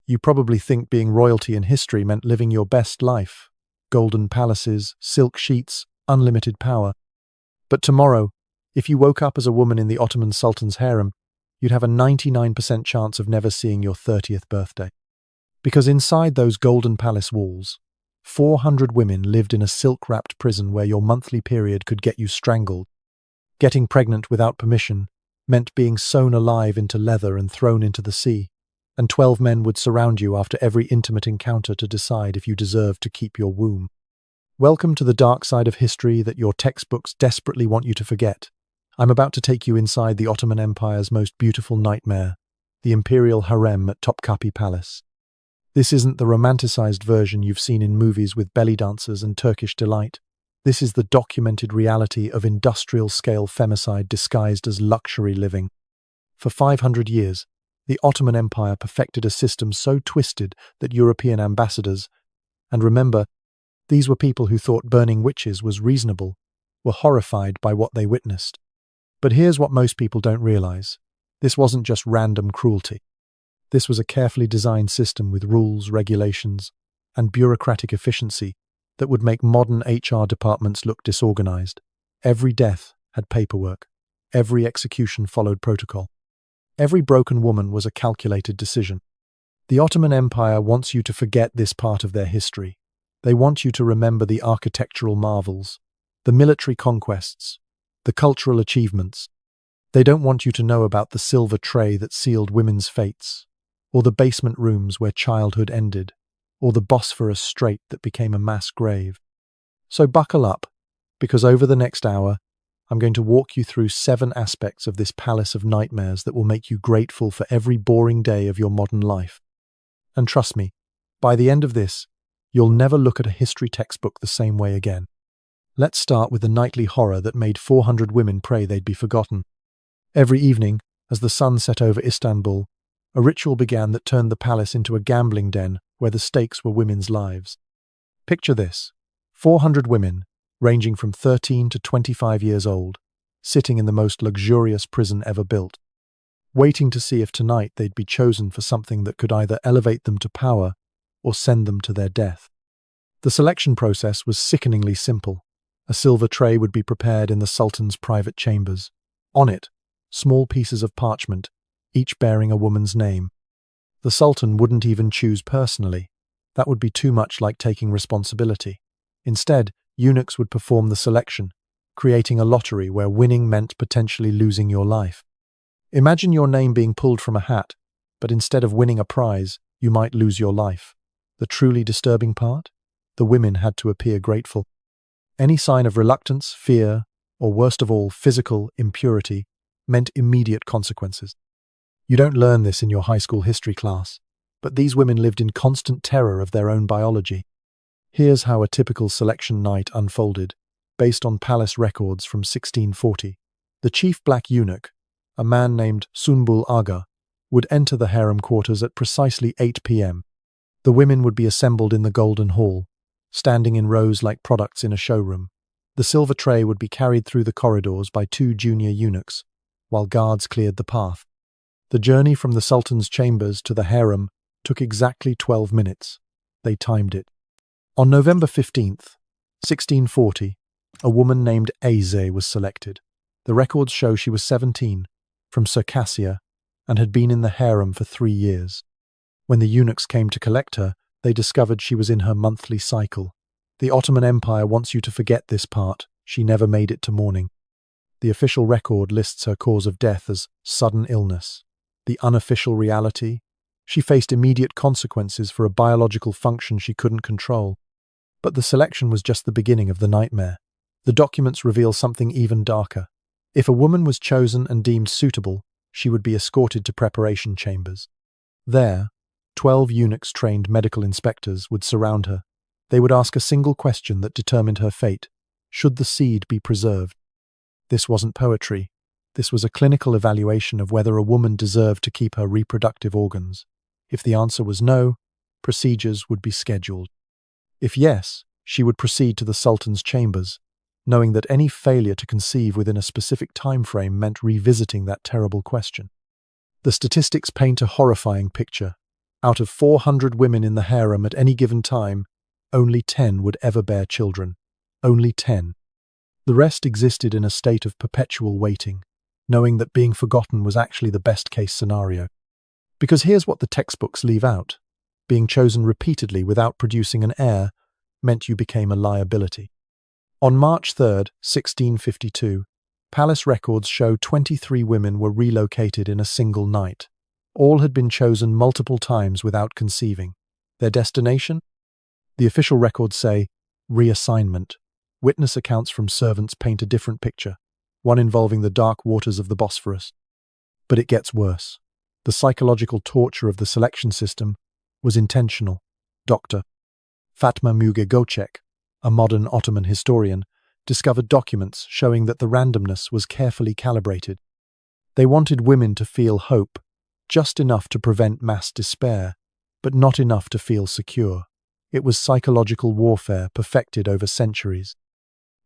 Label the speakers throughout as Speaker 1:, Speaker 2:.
Speaker 1: You probably think being royalty in history meant living your best life. Golden palaces, silk sheets, unlimited power. But tomorrow, if you woke up as a woman in the Ottoman Sultan's harem, you'd have a 99% chance of never seeing your 30th birthday. Because inside those golden palace walls, 400 women lived in a silk-wrapped prison where your monthly period could get you strangled. Getting pregnant without permission meant being sewn alive into leather and thrown into the sea, and 12 men would surround you after every intimate encounter to decide if you deserved to keep your womb. Welcome to the dark side of history that your textbooks desperately want you to forget. I'm about to take you inside the Ottoman Empire's most beautiful nightmare, the imperial harem at Topkapı Palace. This isn't the romanticized version you've seen in movies with belly dancers and Turkish delight. This is the documented reality of industrial-scale femicide disguised as luxury living. For 500 years, the Ottoman Empire perfected a system so twisted that European ambassadors, and remember, these were people who thought burning witches was reasonable, were horrified by what they witnessed. But here's what most people don't realize. This wasn't just random cruelty. This was a carefully designed system with rules, regulations, and bureaucratic efficiency that would make modern HR departments look disorganized. Every death had paperwork. Every execution followed protocol. Every broken woman was a calculated decision. The Ottoman Empire wants you to forget this part of their history. They want you to remember the architectural marvels, the military conquests, the cultural achievements. They don't want you to know about the silver tray that sealed women's fates, or the basement rooms where childhood ended, or the Bosphorus Strait that became a mass grave. So buckle up, because over the next hour, I'm going to walk you through 7 aspects of this palace of nightmares that will make you grateful for every boring day of your modern life. And trust me, by the end of this, you'll never look at a history textbook the same way again. Let's start with the nightly horror that made 400 women pray they'd be forgotten. Every evening, as the sun set over Istanbul, a ritual began that turned the palace into a gambling den where the stakes were women's lives. Picture this: 400 women, ranging from 13 to 25 years old, sitting in the most luxurious prison ever built, waiting to see if tonight they'd be chosen for something that could either elevate them to power or send them to their death. The selection process was sickeningly simple. A silver tray would be prepared in the Sultan's private chambers. On it, small pieces of parchment, each bearing a woman's name. The Sultan wouldn't even choose personally. That would be too much like taking responsibility. Instead, eunuchs would perform the selection, creating a lottery where winning meant potentially losing your life. Imagine your name being pulled from a hat, but instead of winning a prize, you might lose your life. The truly disturbing part? The women had to appear grateful. Any sign of reluctance, fear, or worst of all, physical impurity meant immediate consequences. You don't learn this in your high school history class, but these women lived in constant terror of their own biology. Here's how a typical selection night unfolded, based on palace records from 1640. The chief black eunuch, a man named Sunbul Aga, would enter the harem quarters at precisely 8 p.m. The women would be assembled in the Golden Hall, standing in rows like products in a showroom. The silver tray would be carried through the corridors by 2 junior eunuchs, while guards cleared the path. The journey from the Sultan's chambers to the harem took exactly 12 minutes. They timed it. On November 15th, 1640, a woman named Ayze was selected. The records show she was 17, from Circassia, and had been in the harem for 3 years. When the eunuchs came to collect her, they discovered she was in her monthly cycle. The Ottoman Empire wants you to forget this part. She never made it to morning. The official record lists her cause of death as sudden illness. The unofficial reality? She faced immediate consequences for a biological function she couldn't control. But the selection was just the beginning of the nightmare. The documents reveal something even darker. If a woman was chosen and deemed suitable, she would be escorted to preparation chambers. There, 12 eunuchs-trained medical inspectors would surround her. They would ask a single question that determined her fate: should the seed be preserved? This wasn't poetry. This was a clinical evaluation of whether a woman deserved to keep her reproductive organs. If the answer was no, procedures would be scheduled. If yes, she would proceed to the Sultan's chambers, knowing that any failure to conceive within a specific time frame meant revisiting that terrible question. The statistics paint a horrifying picture. Out of 400 women in the harem at any given time, only 10 would ever bear children. Only 10. The rest existed in a state of perpetual waiting, knowing that being forgotten was actually the best-case scenario. Because here's what the textbooks leave out. Being chosen repeatedly without producing an heir meant you became a liability. On March 3, 1652, palace records show 23 women were relocated in a single night. All had been chosen multiple times without conceiving. Their destination? The official records say, reassignment. Witness accounts from servants paint a different picture, one involving the dark waters of the Bosphorus. But it gets worse. The psychological torture of the selection system was intentional. Dr. Fatma Müge Göçek, a modern Ottoman historian, discovered documents showing that the randomness was carefully calibrated. They wanted women to feel hope, just enough to prevent mass despair, but not enough to feel secure. It was psychological warfare perfected over centuries.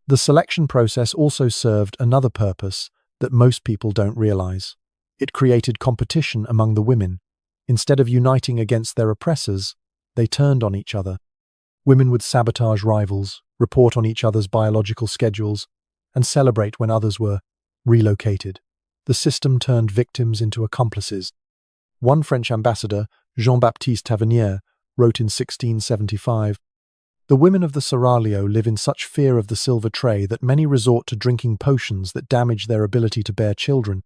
Speaker 1: The selection process also served another purpose that most people don't realize. It created competition among the women. Instead of uniting against their oppressors, they turned on each other. Women would sabotage rivals, report on each other's biological schedules, and celebrate when others were relocated. The system turned victims into accomplices. One French ambassador, Jean-Baptiste Tavernier, wrote in 1675, "The women of the seraglio live in such fear of the silver tray that many resort to drinking potions that damage their ability to bear children,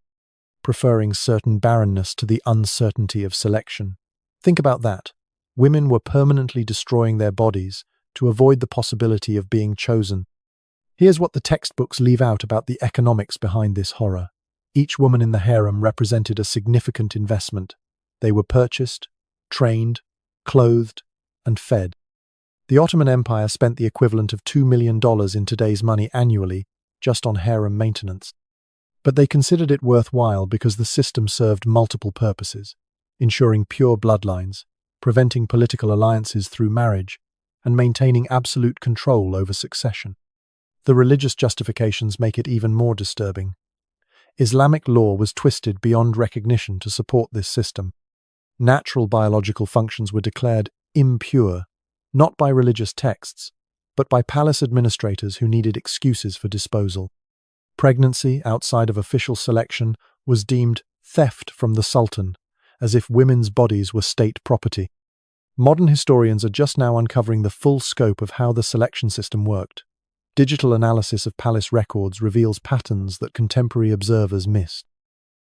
Speaker 1: preferring certain barrenness to the uncertainty of selection." Think about that. Women were permanently destroying their bodies to avoid the possibility of being chosen. Here's what the textbooks leave out about the economics behind this horror. Each woman in the harem represented a significant investment. They were purchased, trained, clothed, and fed. The Ottoman Empire spent the equivalent of $2 million in today's money annually just on harem maintenance. But they considered it worthwhile because the system served multiple purposes, ensuring pure bloodlines, preventing political alliances through marriage, and maintaining absolute control over succession. The religious justifications make it even more disturbing. Islamic law was twisted beyond recognition to support this system. Natural biological functions were declared impure, not by religious texts, but by palace administrators who needed excuses for disposal. Pregnancy outside of official selection was deemed theft from the Sultan, as if women's bodies were state property. Modern historians are just now uncovering the full scope of how the selection system worked. Digital analysis of palace records reveals patterns that contemporary observers missed.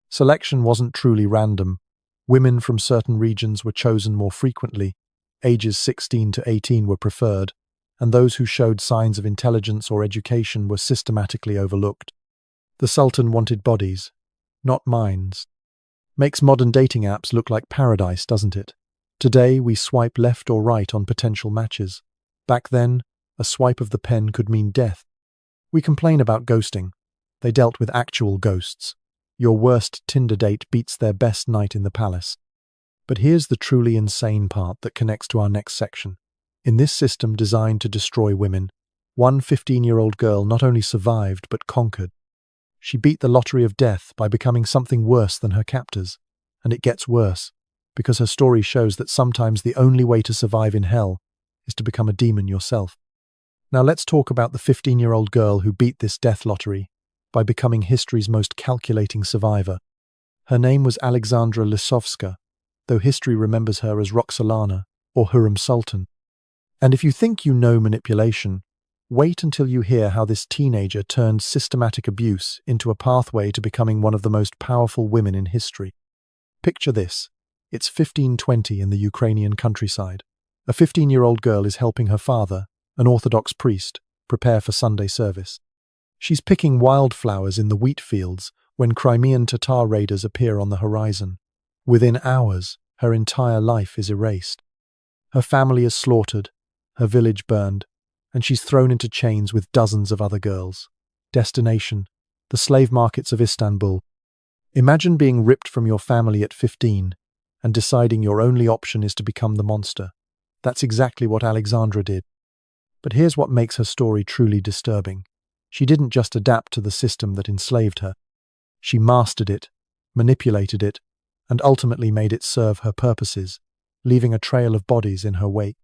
Speaker 1: Selection wasn't truly random. Women from certain regions were chosen more frequently, ages 16 to 18 were preferred, and those who showed signs of intelligence or education were systematically overlooked. The Sultan wanted bodies, not minds. Makes modern dating apps look like paradise, doesn't it? Today, we swipe left or right on potential matches. Back then, a swipe of the pen could mean death. We complain about ghosting. They dealt with actual ghosts. Your worst Tinder date beats their best night in the palace. But here's the truly insane part that connects to our next section. In this system designed to destroy women, one 15-year-old girl not only survived but conquered. She beat the lottery of death by becoming something worse than her captors. And it gets worse, because her story shows that sometimes the only way to survive in hell is to become a demon yourself. Now let's talk about the 15-year-old girl who beat this death lottery by becoming history's most calculating survivor. Her name was Alexandra Lisowska, though history remembers her as Roxalana or Hurrem Sultan. And if you think you know manipulation, wait until you hear how this teenager turned systematic abuse into a pathway to becoming one of the most powerful women in history. Picture this. It's 1520 in the Ukrainian countryside. A 15-year-old girl is helping her father, an Orthodox priest, prepare for Sunday service. She's picking wildflowers in the wheat fields when Crimean Tatar raiders appear on the horizon. Within hours, her entire life is erased. Her family is slaughtered, her village burned, and she's thrown into chains with dozens of other girls. Destination: the slave markets of Istanbul. Imagine being ripped from your family at 15 and deciding your only option is to become the monster. That's exactly what Alexandra did. But here's what makes her story truly disturbing. She didn't just adapt to the system that enslaved her. She mastered it, manipulated it, and ultimately made it serve her purposes. leaving a trail of bodies in her wake.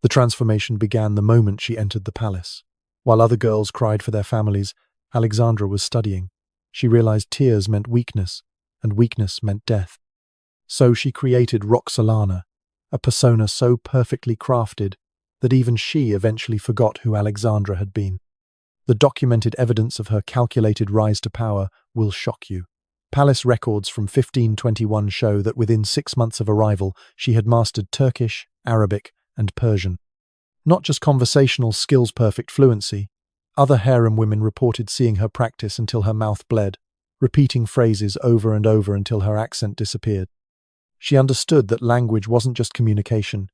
Speaker 1: The transformation began the moment she entered the palace. While other girls cried for their families, Alexandra was studying. She realized tears meant weakness, and weakness meant death. So she created Roxalana, a persona so perfectly crafted that even she eventually forgot who Alexandra had been. The documented evidence of her calculated rise to power will shock you. Palace records from 1521 show that within 6 months of arrival, she had mastered Turkish, Arabic, and Persian. Not just conversational skills-perfect fluency, other harem women reported seeing her practice until her mouth bled, repeating phrases over and over until her accent disappeared. She understood that language wasn't just communication,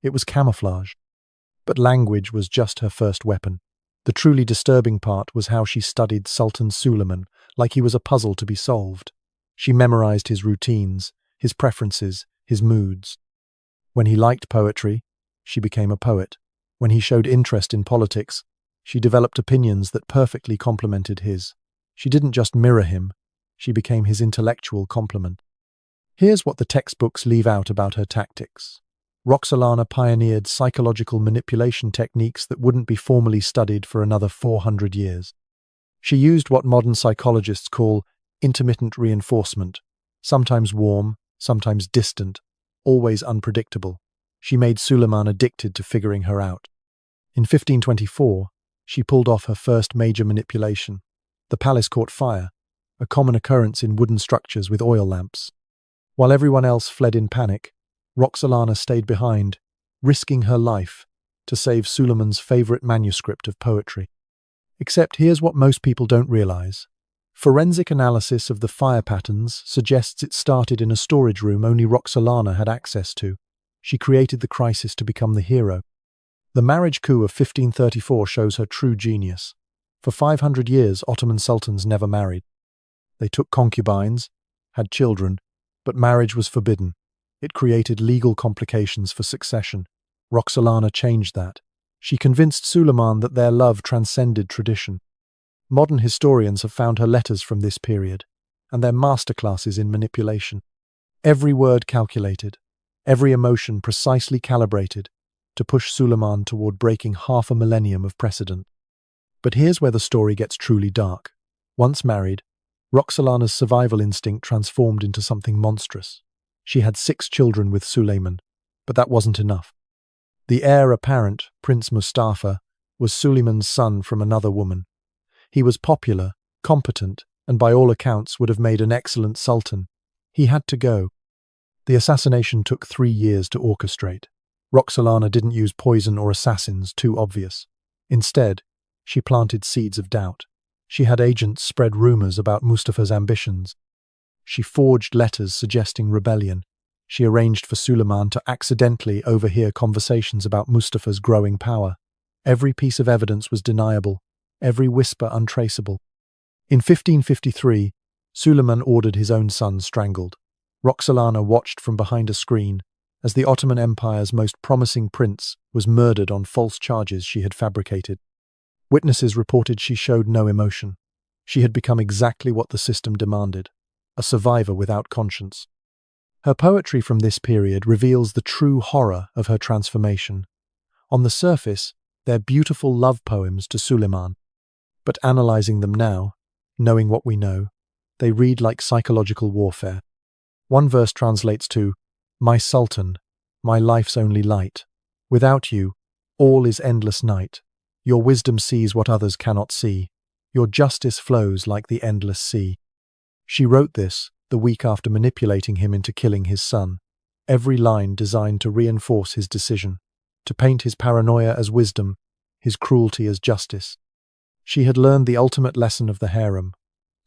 Speaker 1: it was camouflage. But language was just her first weapon. The truly disturbing part was how she studied Sultan Suleiman like he was a puzzle to be solved. She memorized his routines, his preferences, his moods. When he liked poetry, she became a poet. When he showed interest in politics, she developed opinions that perfectly complemented his. She didn't just mirror him, she became his intellectual complement. Here's what the textbooks leave out about her tactics. Roxalana pioneered psychological manipulation techniques that wouldn't be formally studied for another 400 years. She used what modern psychologists call intermittent reinforcement, sometimes warm, sometimes distant, always unpredictable. She made Suleiman addicted to figuring her out. In 1524, she pulled off her first major manipulation. The palace caught fire, a common occurrence in wooden structures with oil lamps. While everyone else fled in panic, Roxalana stayed behind, risking her life to save Suleiman's favorite manuscript of poetry. Except here's what most people don't realize. Forensic analysis of the fire patterns suggests it started in a storage room only Roxalana had access to. She created the crisis to become the hero. The marriage coup of 1534 shows her true genius. For 500 years, Ottoman sultans never married. They took concubines, had children, but marriage was forbidden. It created legal complications for succession. Roxalana changed that. She convinced Suleiman that their love transcended tradition. Modern historians have found her letters from this period, and their masterclasses in manipulation. Every word calculated, every emotion precisely calibrated to push Suleiman toward breaking half a millennium of precedent. But here's where the story gets truly dark. Once married, Roxalana's survival instinct transformed into something monstrous. She had 6 children with Suleiman, but that wasn't enough. The heir apparent, Prince Mustafa, was Suleiman's son from another woman. He was popular, competent, and by all accounts would have made an excellent sultan. He had to go. The assassination took 3 years to orchestrate. Roxalana didn't use poison or assassins, too obvious. Instead, she planted seeds of doubt. She had agents spread rumors about Mustafa's ambitions. She forged letters suggesting rebellion. She arranged for Suleiman to accidentally overhear conversations about Mustafa's growing power. Every piece of evidence was deniable, every whisper untraceable. In 1553, Suleiman ordered his own son strangled. Roxalana watched from behind a screen as the Ottoman Empire's most promising prince was murdered on false charges she had fabricated. Witnesses reported she showed no emotion. She had become exactly what the system demanded, a survivor without conscience. Her poetry from this period reveals the true horror of her transformation. On the surface, they're beautiful love poems to Suleiman. But analyzing them now, knowing what we know, they read like psychological warfare. One verse translates to, "My Sultan, my life's only light. Without you, all is endless night. Your wisdom sees what others cannot see. Your justice flows like the endless sea." She wrote this the week after manipulating him into killing his son, every line designed to reinforce his decision, to paint his paranoia as wisdom, his cruelty as justice. She had learned the ultimate lesson of the harem.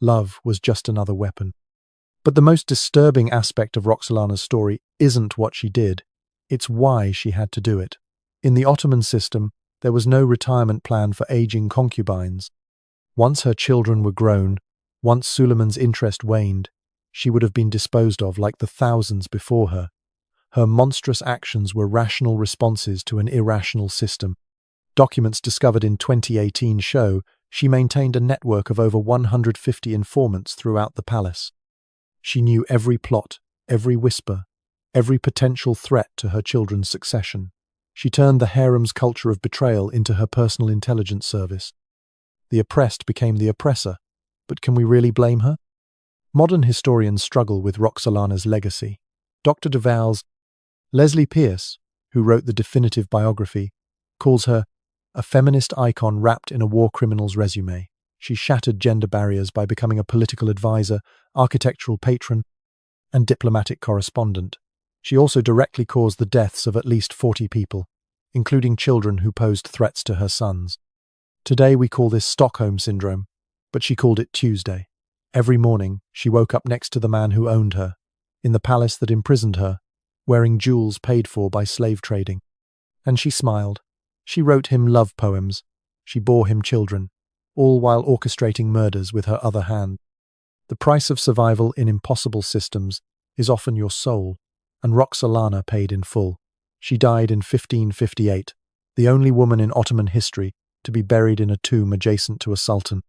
Speaker 1: Love was just another weapon. But the most disturbing aspect of Roxalana's story isn't what she did, it's why she had to do it. In the Ottoman system, there was no retirement plan for aging concubines. Once her children were grown, once Suleiman's interest waned, she would have been disposed of like the thousands before her. Her monstrous actions were rational responses to an irrational system. Documents discovered in 2018 show she maintained a network of over 150 informants throughout the palace. She knew every plot, every whisper, every potential threat to her children's succession. She turned the harem's culture of betrayal into her personal intelligence service. The oppressed became the oppressor, but can we really blame her? Modern historians struggle with Roxalana's legacy. Dr. Duval's Leslie Pierce, who wrote the definitive biography, calls her a feminist icon wrapped in a war criminal's resume. She shattered gender barriers by becoming a political advisor, architectural patron, and diplomatic correspondent. She also directly caused the deaths of at least 40 people, including children who posed threats to her sons. Today we call this Stockholm Syndrome, but she called it Tuesday. Every morning, she woke up next to the man who owned her, in the palace that imprisoned her, wearing jewels paid for by slave trading. And she smiled. She wrote him love poems. She bore him children, all while orchestrating murders with her other hand. The price of survival in impossible systems is often your soul, and Roxalana paid in full. She died in 1558, the only woman in Ottoman history to be buried in a tomb adjacent to a sultan.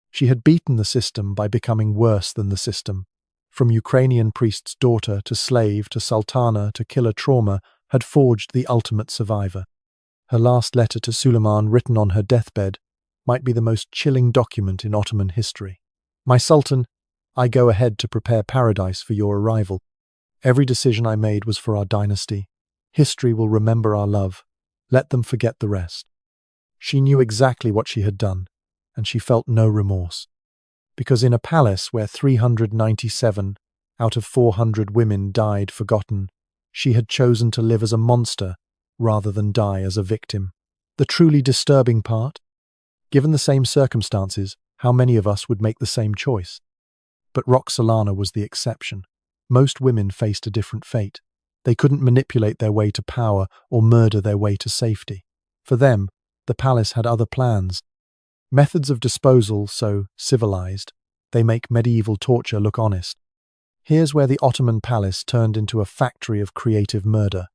Speaker 1: She had beaten the system by becoming worse than the system. From Ukrainian priest's daughter to slave to sultana to killer trauma had forged the ultimate survivor. Her last letter to Suleiman, written on her deathbed, might be the most chilling document in Ottoman history. My Sultan, I go ahead to prepare paradise for your arrival. Every decision I made was for our dynasty. History will remember our love. Let them forget the rest. She knew exactly what she had done, and she felt no remorse. Because in a palace where 397 out of 400 women died forgotten, she had chosen to live as a monster rather than die as a victim. The truly disturbing part? Given the same circumstances, how many of us would make the same choice? But Roxalana was the exception. Most women faced a different fate. They couldn't manipulate their way to power or murder their way to safety. For them, the palace had other plans. Methods of disposal so civilized, they make medieval torture look honest. Here's where the Ottoman palace turned into a factory of creative murder.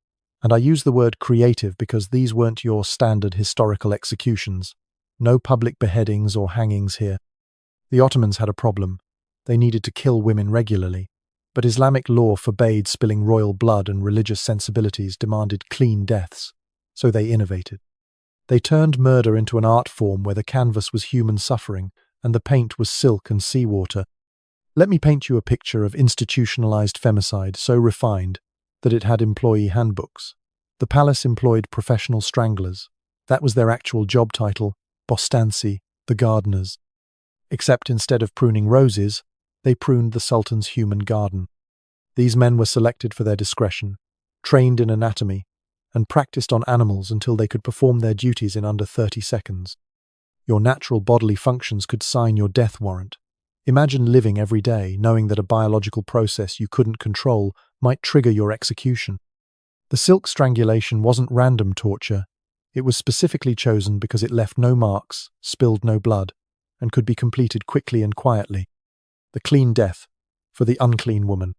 Speaker 1: And I use the word creative because these weren't your standard historical executions. No public beheadings or hangings here. The Ottomans had a problem. They needed to kill women regularly, but Islamic law forbade spilling royal blood and religious sensibilities demanded clean deaths. So they innovated. They turned murder into an art form where the canvas was human suffering and the paint was silk and seawater. Let me paint you a picture of institutionalized femicide so refined that it had employee handbooks. The palace employed professional stranglers. That was their actual job title, bostanci, the gardeners. Except instead of pruning roses, they pruned the sultan's human garden. These men were selected for their discretion, trained in anatomy, and practiced on animals until they could perform their duties in under 30 seconds. Your natural bodily functions could sign your death warrant. Imagine living every day knowing that a biological process you couldn't control might trigger your execution. The silk strangulation wasn't random torture. It was specifically chosen because it left no marks, spilled no blood, and could be completed quickly and quietly. The clean death for the unclean woman.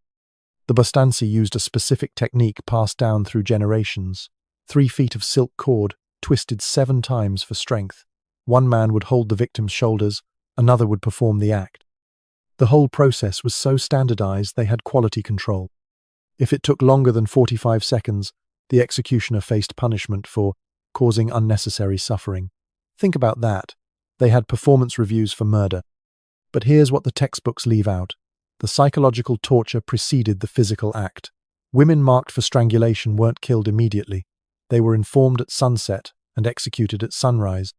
Speaker 1: The bostanci used a specific technique passed down through generations. 3 feet of silk cord, twisted 7 times for strength. One man would hold the victim's shoulders, another would perform the act. The whole process was so standardized they had quality control. If it took longer than 45 seconds, the executioner faced punishment for causing unnecessary suffering. Think about that. They had performance reviews for murder. But here's what the textbooks leave out. The psychological torture preceded the physical act. Women marked for strangulation weren't killed immediately. They were informed at sunset and executed at sunrise,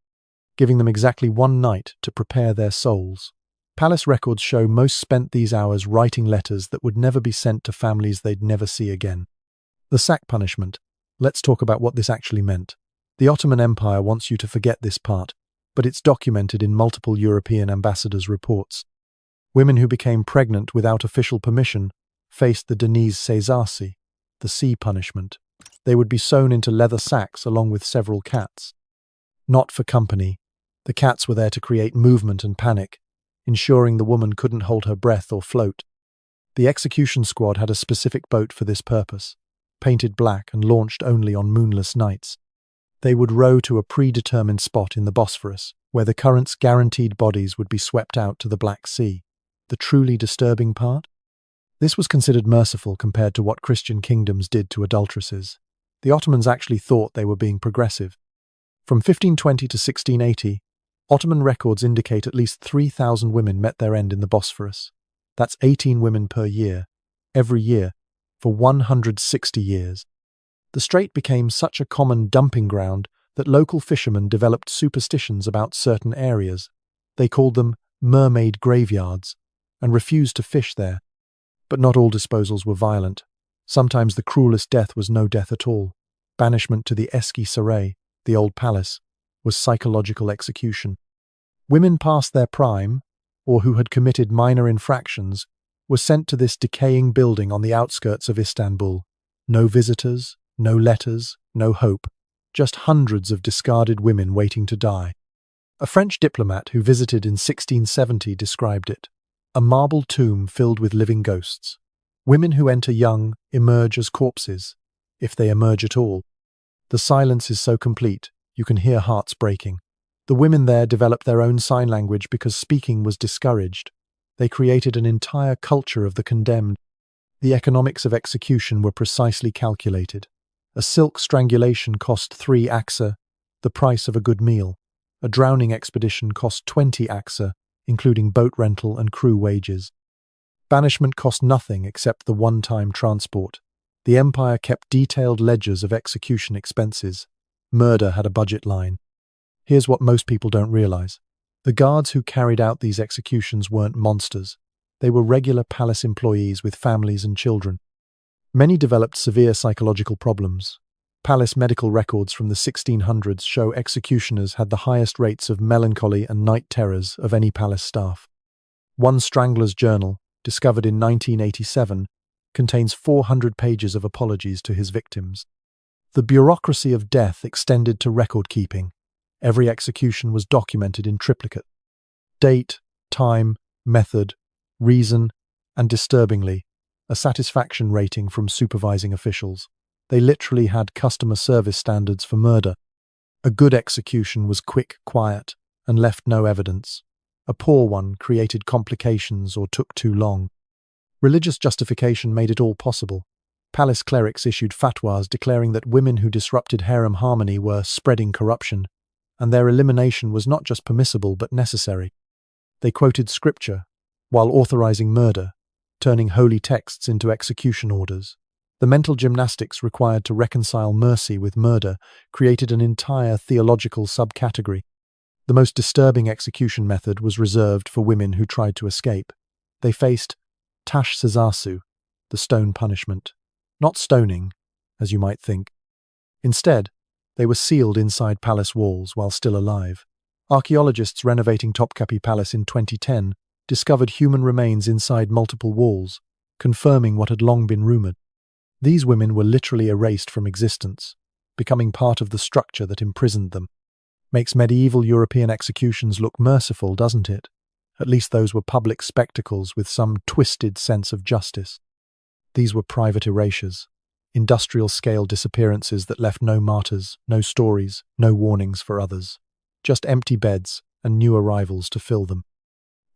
Speaker 1: giving them exactly 1 night to prepare their souls. Palace records show most spent these hours writing letters that would never be sent to families they'd never see again. The sack punishment. Let's talk about what this actually meant. The Ottoman Empire wants you to forget this part, but it's documented in multiple European ambassadors' reports. Women who became pregnant without official permission faced the deniz cezarsi, the sea punishment. They would be sewn into leather sacks along with several cats. Not for company. The cats were there to create movement and panic, ensuring the woman couldn't hold her breath or float. The execution squad had a specific boat for this purpose, painted black and launched only on moonless nights. They would row to a predetermined spot in the Bosphorus, where the current's guaranteed bodies would be swept out to the Black Sea. The truly disturbing part? This was considered merciful compared to what Christian kingdoms did to adulteresses. The Ottomans actually thought they were being progressive. From 1520 to 1680, Ottoman records indicate at least 3,000 women met their end in the Bosphorus. That's 18 women per year, every year, for 160 years. The strait became such a common dumping ground that local fishermen developed superstitions about certain areas. They called them mermaid graveyards and refused to fish there. But not all disposals were violent. Sometimes the cruelest death was no death at all. Banishment to the Eski Saray, the old palace, was psychological execution. Women past their prime, or who had committed minor infractions, were sent to this decaying building on the outskirts of Istanbul. No visitors, no letters, no hope, just hundreds of discarded women waiting to die. A French diplomat who visited in 1670 described it: a marble tomb filled with living ghosts. Women who enter young emerge as corpses, if they emerge at all. The silence is so complete, you can hear hearts breaking. The women there developed their own sign language because speaking was discouraged. They created an entire culture of the condemned. The economics of execution were precisely calculated. A silk strangulation cost 3 aksa, the price of a good meal. A drowning expedition cost 20 aksa, including boat rental and crew wages. Banishment cost nothing except the one-time transport. The empire kept detailed ledgers of execution expenses. Murder had a budget line. Here's what most people don't realize. The guards who carried out these executions weren't monsters. They were regular palace employees with families and children. Many developed severe psychological problems. Palace medical records from the 1600s show executioners had the highest rates of melancholy and night terrors of any palace staff. One strangler's journal, discovered in 1987, contains 400 pages of apologies to his victims. The bureaucracy of death extended to record-keeping. Every execution was documented in triplicate. Date, time, method, reason, and disturbingly, a satisfaction rating from supervising officials. They literally had customer service standards for murder. A good execution was quick, quiet, and left no evidence. A poor one created complications or took too long. Religious justification made it all possible. Palace clerics issued fatwas declaring that women who disrupted harem harmony were spreading corruption, and their elimination was not just permissible but necessary. They quoted scripture, while authorizing murder, turning holy texts into execution orders. The mental gymnastics required to reconcile mercy with murder created an entire theological subcategory. The most disturbing execution method was reserved for women who tried to escape. They faced tash cezasu, the stone punishment. Not stoning, as you might think. Instead, they were sealed inside palace walls while still alive. Archaeologists renovating Topkapı Palace in 2010 discovered human remains inside multiple walls, confirming what had long been rumored. These women were literally erased from existence, becoming part of the structure that imprisoned them. Makes medieval European executions look merciful, doesn't it? At least those were public spectacles with some twisted sense of justice. These were private erasures, industrial-scale disappearances that left no martyrs, no stories, no warnings for others. Just empty beds and new arrivals to fill them.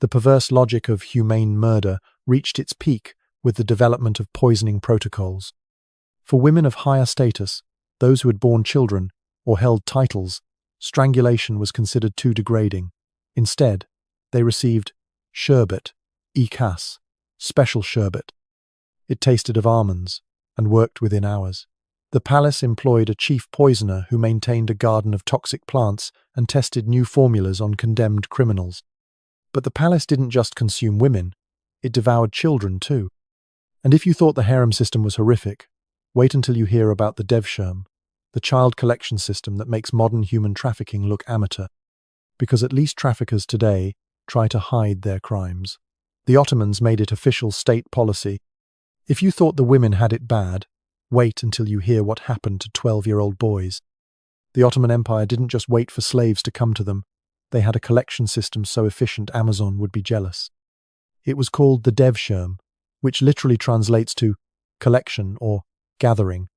Speaker 1: The perverse logic of humane murder reached its peak with the development of poisoning protocols. For women of higher status, those who had borne children or held titles, strangulation was considered too degrading. Instead, they received sherbet, ikas, special sherbet. It tasted of almonds and worked within hours. The palace employed a chief poisoner who maintained a garden of toxic plants and tested new formulas on condemned criminals. But the palace didn't just consume women, it devoured children too. And if you thought the harem system was horrific, wait until you hear about the Devshirme, the child collection system that makes modern human trafficking look amateur. Because at least traffickers today try to hide their crimes. The Ottomans made it official state policy. If you thought the women had it bad, wait until you hear what happened to 12-year-old boys. The Ottoman Empire didn't just wait for slaves to come to them. They had a collection system so efficient Amazon would be jealous. It was called the Devshirme, which literally translates to collection or gathering.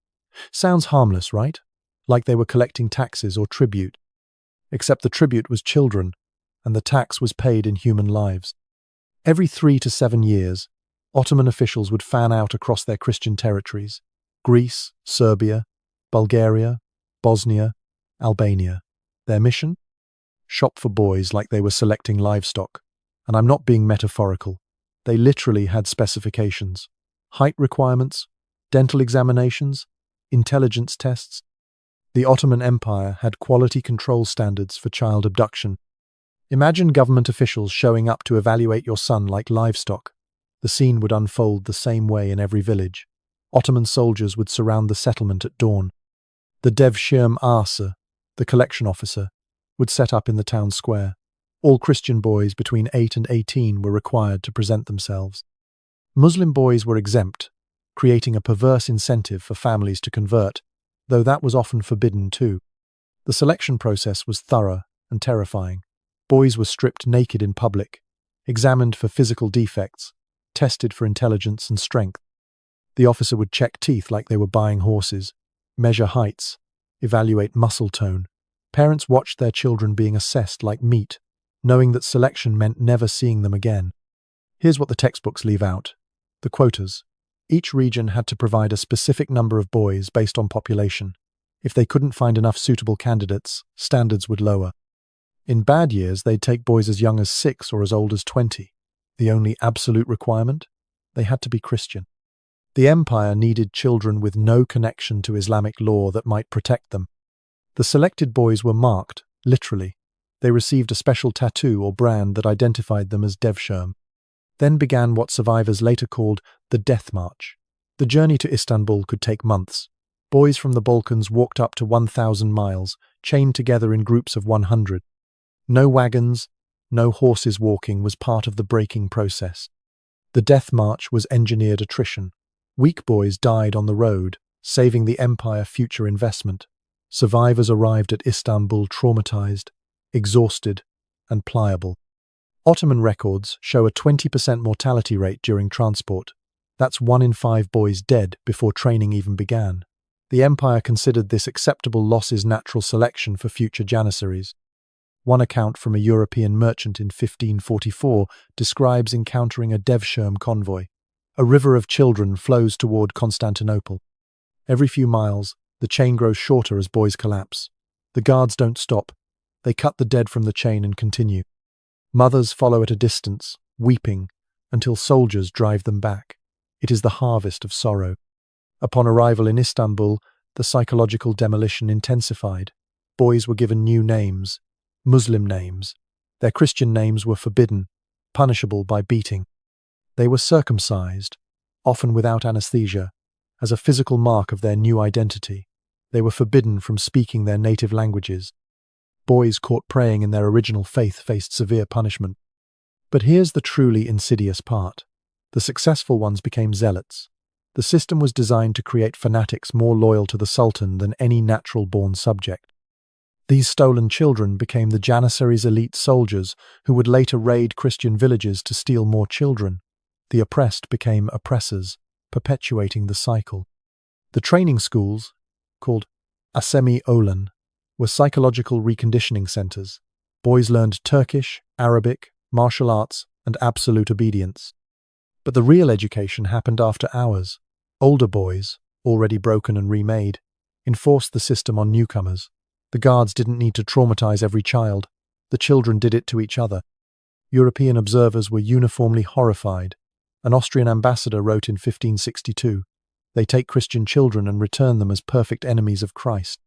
Speaker 1: Sounds harmless, right? Like they were collecting taxes or tribute. Except the tribute was children, and the tax was paid in human lives. Every 3 to 7 years, Ottoman officials would fan out across their Christian territories: Greece, Serbia, Bulgaria, Bosnia, Albania. Their mission? Shop for boys like they were selecting livestock. And I'm not being metaphorical. They literally had specifications: height requirements, dental examinations, intelligence tests. The Ottoman Empire had quality control standards for child abduction. Imagine government officials showing up to evaluate your son like livestock. The scene would unfold the same way in every village. Ottoman soldiers would surround the settlement at dawn. The Devshirme, the collection officer, would set up in the town square. All Christian boys between 8 and 18 were required to present themselves. Muslim boys were exempt, creating a perverse incentive for families to convert, though that was often forbidden too. The selection process was thorough and terrifying. Boys were stripped naked in public, examined for physical defects, tested for intelligence and strength. The officer would check teeth like they were buying horses, measure heights, evaluate muscle tone. Parents watched their children being assessed like meat, knowing that selection meant never seeing them again. Here's what the textbooks leave out: the quotas. Each region had to provide a specific number of boys based on population. If they couldn't find enough suitable candidates, standards would lower. In bad years, they'd take boys as young as 6 or as old as 20. The only absolute requirement? They had to be Christian. The empire needed children with no connection to Islamic law that might protect them. The selected boys were marked, literally. They received a special tattoo or brand that identified them as Devshirme. Then began what survivors later called the Death March. The journey to Istanbul could take months. Boys from the Balkans walked up to 1,000 miles, chained together in groups of 100. No wagons, no horses walking was part of the breaking process. The Death March was engineered attrition. Weak boys died on the road, saving the empire future investment. Survivors arrived at Istanbul traumatized, exhausted, and pliable. Ottoman records show a 20% mortality rate during transport. That's 1 in 5 boys dead before training even began. The empire considered this acceptable loss as natural selection for future janissaries. One account from a European merchant in 1544 describes encountering a Devshirme convoy. A river of children flows toward Constantinople. Every few miles, the chain grows shorter as boys collapse. The guards don't stop. They cut the dead from the chain and continue. Mothers follow at a distance, weeping, until soldiers drive them back. It is the harvest of sorrow. Upon arrival in Istanbul, the psychological demolition intensified. Boys were given new names, Muslim names. Their Christian names were forbidden, punishable by beating. They were circumcised, often without anesthesia, as a physical mark of their new identity. They were forbidden from speaking their native languages. Boys caught praying in their original faith faced severe punishment. But here's the truly insidious part. The successful ones became zealots. The system was designed to create fanatics more loyal to the Sultan than any natural-born subject. These stolen children became the Janissaries' elite soldiers who would later raid Christian villages to steal more children. The oppressed became oppressors, perpetuating the cycle. The training schools, called Asemi-Olan, were psychological reconditioning centers. Boys learned Turkish, Arabic, martial arts, and absolute obedience. But the real education happened after hours. Older boys, already broken and remade, enforced the system on newcomers. The guards didn't need to traumatize every child. The children did it to each other. European observers were uniformly horrified. An Austrian ambassador wrote in 1562, "They take Christian children and return them as perfect enemies of Christ."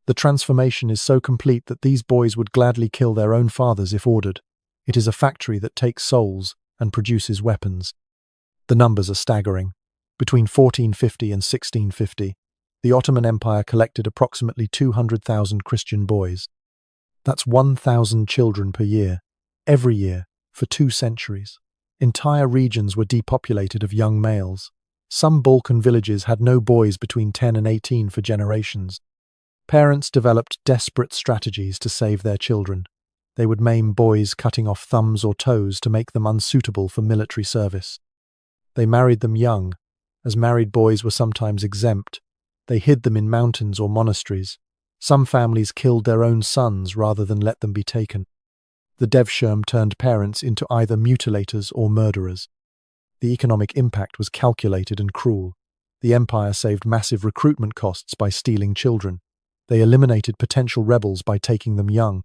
Speaker 1: The transformation is so complete that these boys would gladly kill their own fathers if ordered. It is a factory that takes souls and produces weapons. The numbers are staggering. Between 1450 and 1650, the Ottoman Empire collected approximately 200,000 Christian boys. That's 1,000 children per year, every year, for 2 centuries. Entire regions were depopulated of young males. Some Balkan villages had no boys between 10 and 18 for generations. Parents developed desperate strategies to save their children. They would maim boys, cutting off thumbs or toes to make them unsuitable for military service. They married them young, as married boys were sometimes exempt. They hid them in mountains or monasteries. Some families killed their own sons rather than let them be taken. The Devshirme turned parents into either mutilators or murderers. The economic impact was calculated and cruel. The empire saved massive recruitment costs by stealing children. They eliminated potential rebels by taking them young.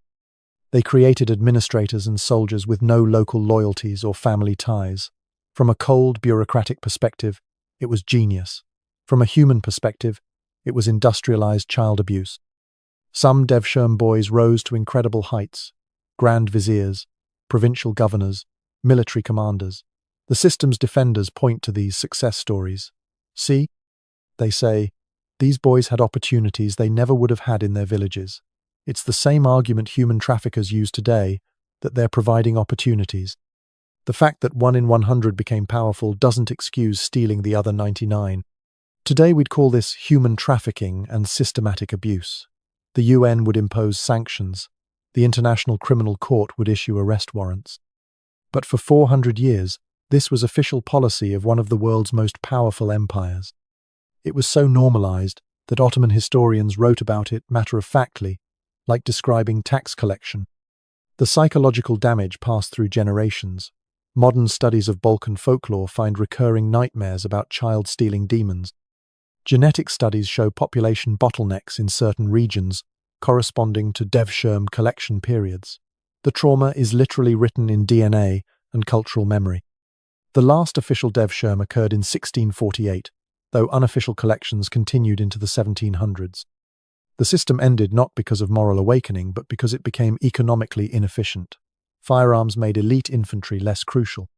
Speaker 1: They created administrators and soldiers with no local loyalties or family ties. From a cold, bureaucratic perspective, it was genius. From a human perspective, it was industrialized child abuse. Some Devshirme boys rose to incredible heights: grand viziers, provincial governors, military commanders. The system's defenders point to these success stories. See, they say, these boys had opportunities they never would have had in their villages. It's the same argument human traffickers use today, that they're providing opportunities. The fact that 1 in 100 became powerful doesn't excuse stealing the other 99. Today we'd call this human trafficking and systematic abuse. The UN would impose sanctions. The International Criminal Court would issue arrest warrants. But for 400 years, this was official policy of one of the world's most powerful empires. It was so normalized that Ottoman historians wrote about it matter-of-factly, like describing tax collection. The psychological damage passed through generations. Modern studies of Balkan folklore find recurring nightmares about child-stealing demons. Genetic studies show population bottlenecks in certain regions, corresponding to Devshirme collection periods. The trauma is literally written in DNA and cultural memory. The last official Devshirme occurred in 1648, though unofficial collections continued into the 1700s. The system ended not because of moral awakening, but because it became economically inefficient. Firearms made elite infantry less crucial.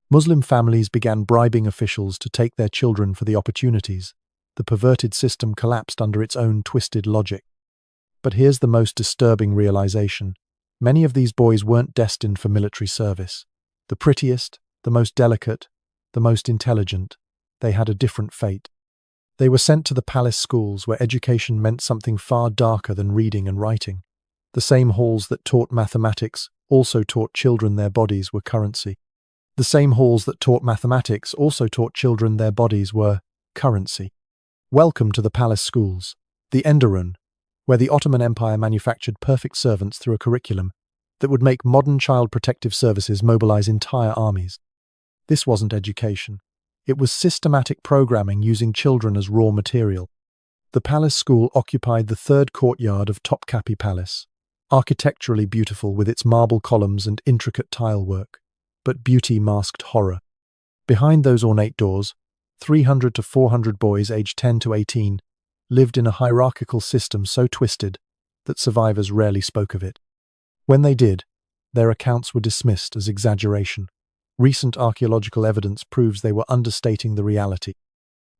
Speaker 1: Muslim families began bribing officials to take their children for the opportunities. The perverted system collapsed under its own twisted logic. But here's the most disturbing realization. Many of these boys weren't destined for military service. The prettiest, the most delicate, the most intelligent, they had a different fate. They were sent to the palace schools where education meant something far darker than reading and writing. The same halls that taught mathematics also taught children their bodies were currency. The same halls that taught mathematics also taught children their bodies were currency. Welcome to the palace schools, the Enderun, where the Ottoman Empire manufactured perfect servants through a curriculum that would make modern child protective services mobilize entire armies. This wasn't education. It was systematic programming using children as raw material. The palace school occupied the third courtyard of Topkapı Palace, architecturally beautiful with its marble columns and intricate tile work, but beauty masked horror. Behind those ornate doors, 300 to 400 boys aged 10 to 18 lived in a hierarchical system so twisted that survivors rarely spoke of it. When they did, their accounts were dismissed as exaggeration. Recent archaeological evidence proves they were understating the reality.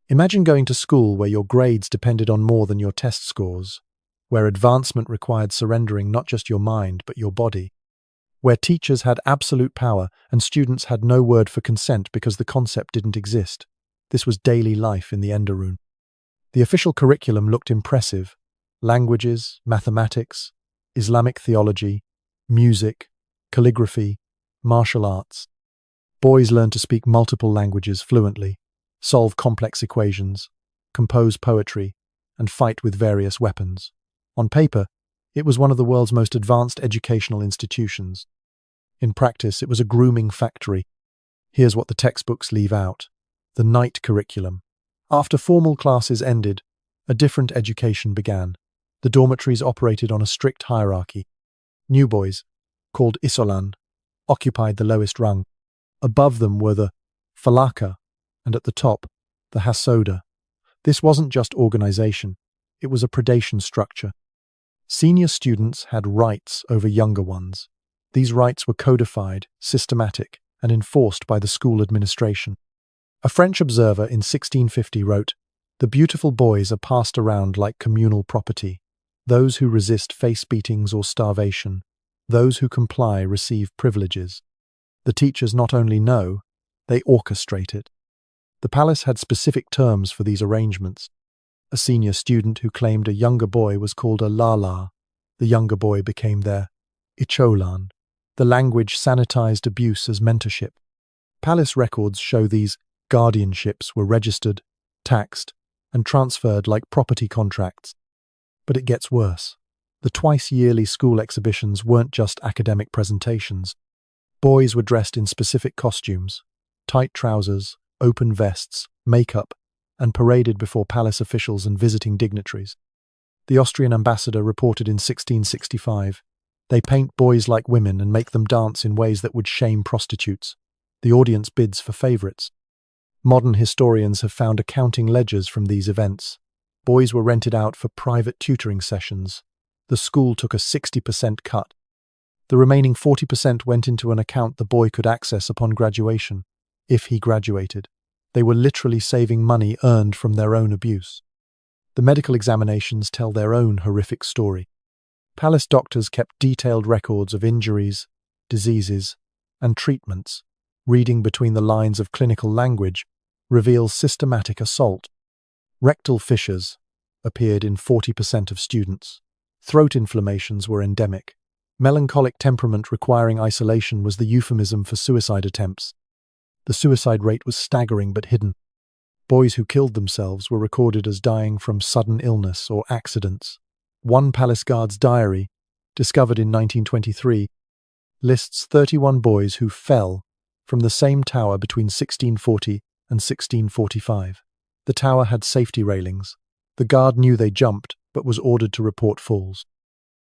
Speaker 1: Imagine going to school where your grades depended on more than your test scores, where advancement required surrendering not just your mind but your body, where teachers had absolute power and students had no word for consent because the concept didn't exist. This was daily life in the Enderun. The official curriculum looked impressive: languages, mathematics, Islamic theology, music, calligraphy, martial arts. Boys learned to speak multiple languages fluently, solve complex equations, compose poetry, and fight with various weapons. On paper, it was one of the world's most advanced educational institutions. In practice, it was a grooming factory. Here's what the textbooks leave out: the night curriculum. After formal classes ended, a different education began. The dormitories operated on a strict hierarchy. New boys, called isolan, occupied the lowest rung. Above them were the falaka, and at the top, the hasoda. This wasn't just organization, it was a predation structure. Senior students had rights over younger ones. These rights were codified, systematic, and enforced by the school administration. A French observer in 1650 wrote, "The beautiful boys are passed around like communal property. Those who resist face beatings or starvation. Those who comply receive privileges." The teachers not only know, they orchestrate it. The palace had specific terms for these arrangements. A senior student who claimed a younger boy was called a lala. The younger boy became their icholan. The language sanitized abuse as mentorship. Palace records show these guardianships were registered, taxed, and transferred like property contracts. But it gets worse. The twice-yearly school exhibitions weren't just academic presentations. Boys were dressed in specific costumes. tight trousers, open vests, makeup, and paraded before palace officials and visiting dignitaries. The Austrian ambassador reported in 1665, "They paint boys like women and make them dance in ways that would shame prostitutes. The audience bids for favorites." Modern historians have found accounting ledgers from these events. Boys were rented out for private tutoring sessions. The school took a 60% cut. The remaining 40% went into an account the boy could access upon graduation, if he graduated. They were literally saving money earned from their own abuse. The medical examinations tell their own horrific story. Palace doctors kept detailed records of injuries, diseases, and treatments. Reading between the lines of clinical language reveals systematic assault. Rectal fissures appeared in 40% of students. Throat inflammations were endemic. Melancholic temperament requiring isolation was the euphemism for suicide attempts. The suicide rate was staggering but hidden. Boys who killed themselves were recorded as dying from sudden illness or accidents. One palace guard's diary, discovered in 1923, lists 31 boys who fell from the same tower between 1640 and 1645. The tower had safety railings. The guard knew they jumped, but was ordered to report falls.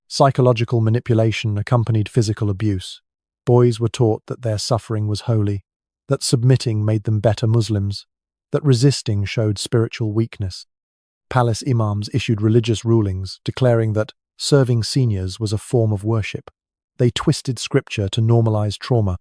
Speaker 1: Psychological manipulation accompanied physical abuse. Boys were taught that their suffering was holy, that submitting made them better Muslims, that resisting showed spiritual weakness. Palace imams issued religious rulings declaring that serving seniors was a form of worship. They twisted scripture to normalize trauma.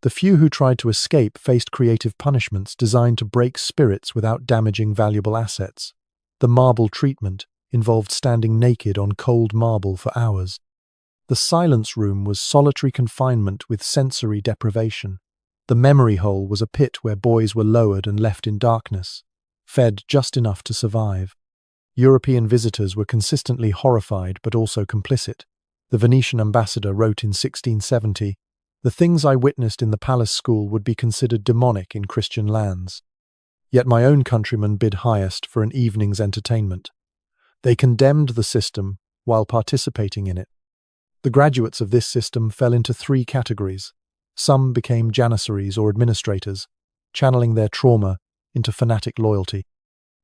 Speaker 1: The few who tried to escape faced creative punishments designed to break spirits without damaging valuable assets. The marble treatment involved standing naked on cold marble for hours. The silence room was solitary confinement with sensory deprivation. The memory hole was a pit where boys were lowered and left in darkness, fed just enough to survive. European visitors were consistently horrified but also complicit. The Venetian ambassador wrote in 1670, "The things I witnessed in the palace school would be considered demonic in Christian lands. Yet my own countrymen bid highest for an evening's entertainment. They condemned the system while participating in it." The graduates of this system fell into three categories. Some became janissaries or administrators, channeling their trauma into fanatic loyalty.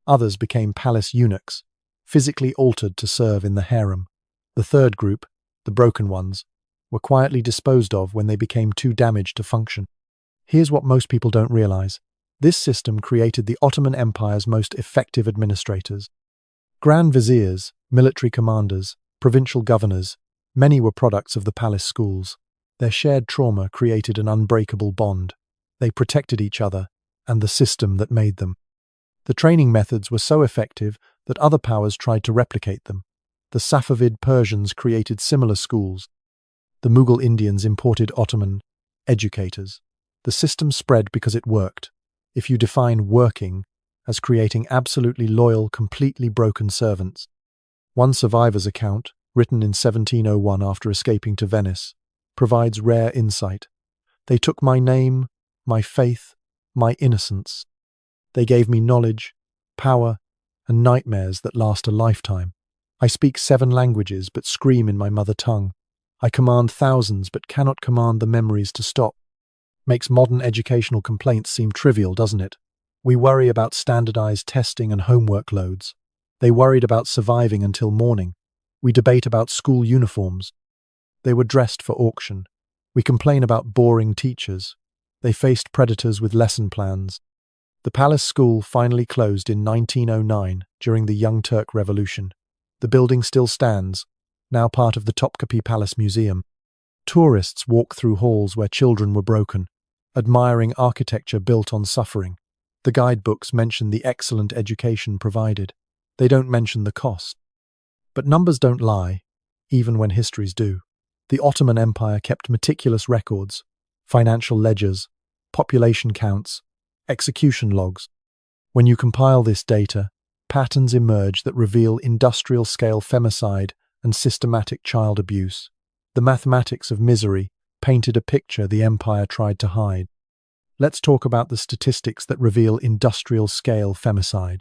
Speaker 1: Others became palace eunuchs, physically altered to serve in the harem. The third group, the broken ones, were quietly disposed of when they became too damaged to function. Here's what most people don't realize. This system created the Ottoman Empire's most effective administrators. Grand viziers, military commanders, provincial governors, many were products of the palace schools. Their shared trauma created an unbreakable bond. They protected each other and the system that made them. The training methods were so effective that other powers tried to replicate them. The Safavid Persians created similar schools. The Mughal Indians imported Ottoman educators. The system spread because it worked. If you define working as creating absolutely loyal, completely broken servants. One survivor's account, written in 1701 after escaping to Venice, provides rare insight. "They took my name, my faith, my innocence. They gave me knowledge, power, and nightmares that last a lifetime. I speak 7 languages but scream in my mother tongue. I command thousands but cannot command the memories to stop." Makes modern educational complaints seem trivial, doesn't it? We worry about standardized testing and homework loads. They worried about surviving until morning. We debate about school uniforms. They were dressed for auction. We complain about boring teachers. They faced predators with lesson plans. The palace school finally closed in 1909 during the Young Turk Revolution. The building still stands, now part of the Topkapı Palace Museum. Tourists walk through halls where children were broken, admiring architecture built on suffering. The guidebooks mention the excellent education provided. They don't mention the cost. But numbers don't lie, even when histories do. The Ottoman Empire kept meticulous records, financial ledgers, population counts, execution logs. When you compile this data, patterns emerge that reveal industrial-scale femicide and systematic child abuse. The mathematics of misery painted a picture the empire tried to hide. Let's talk about the statistics that reveal industrial-scale femicide.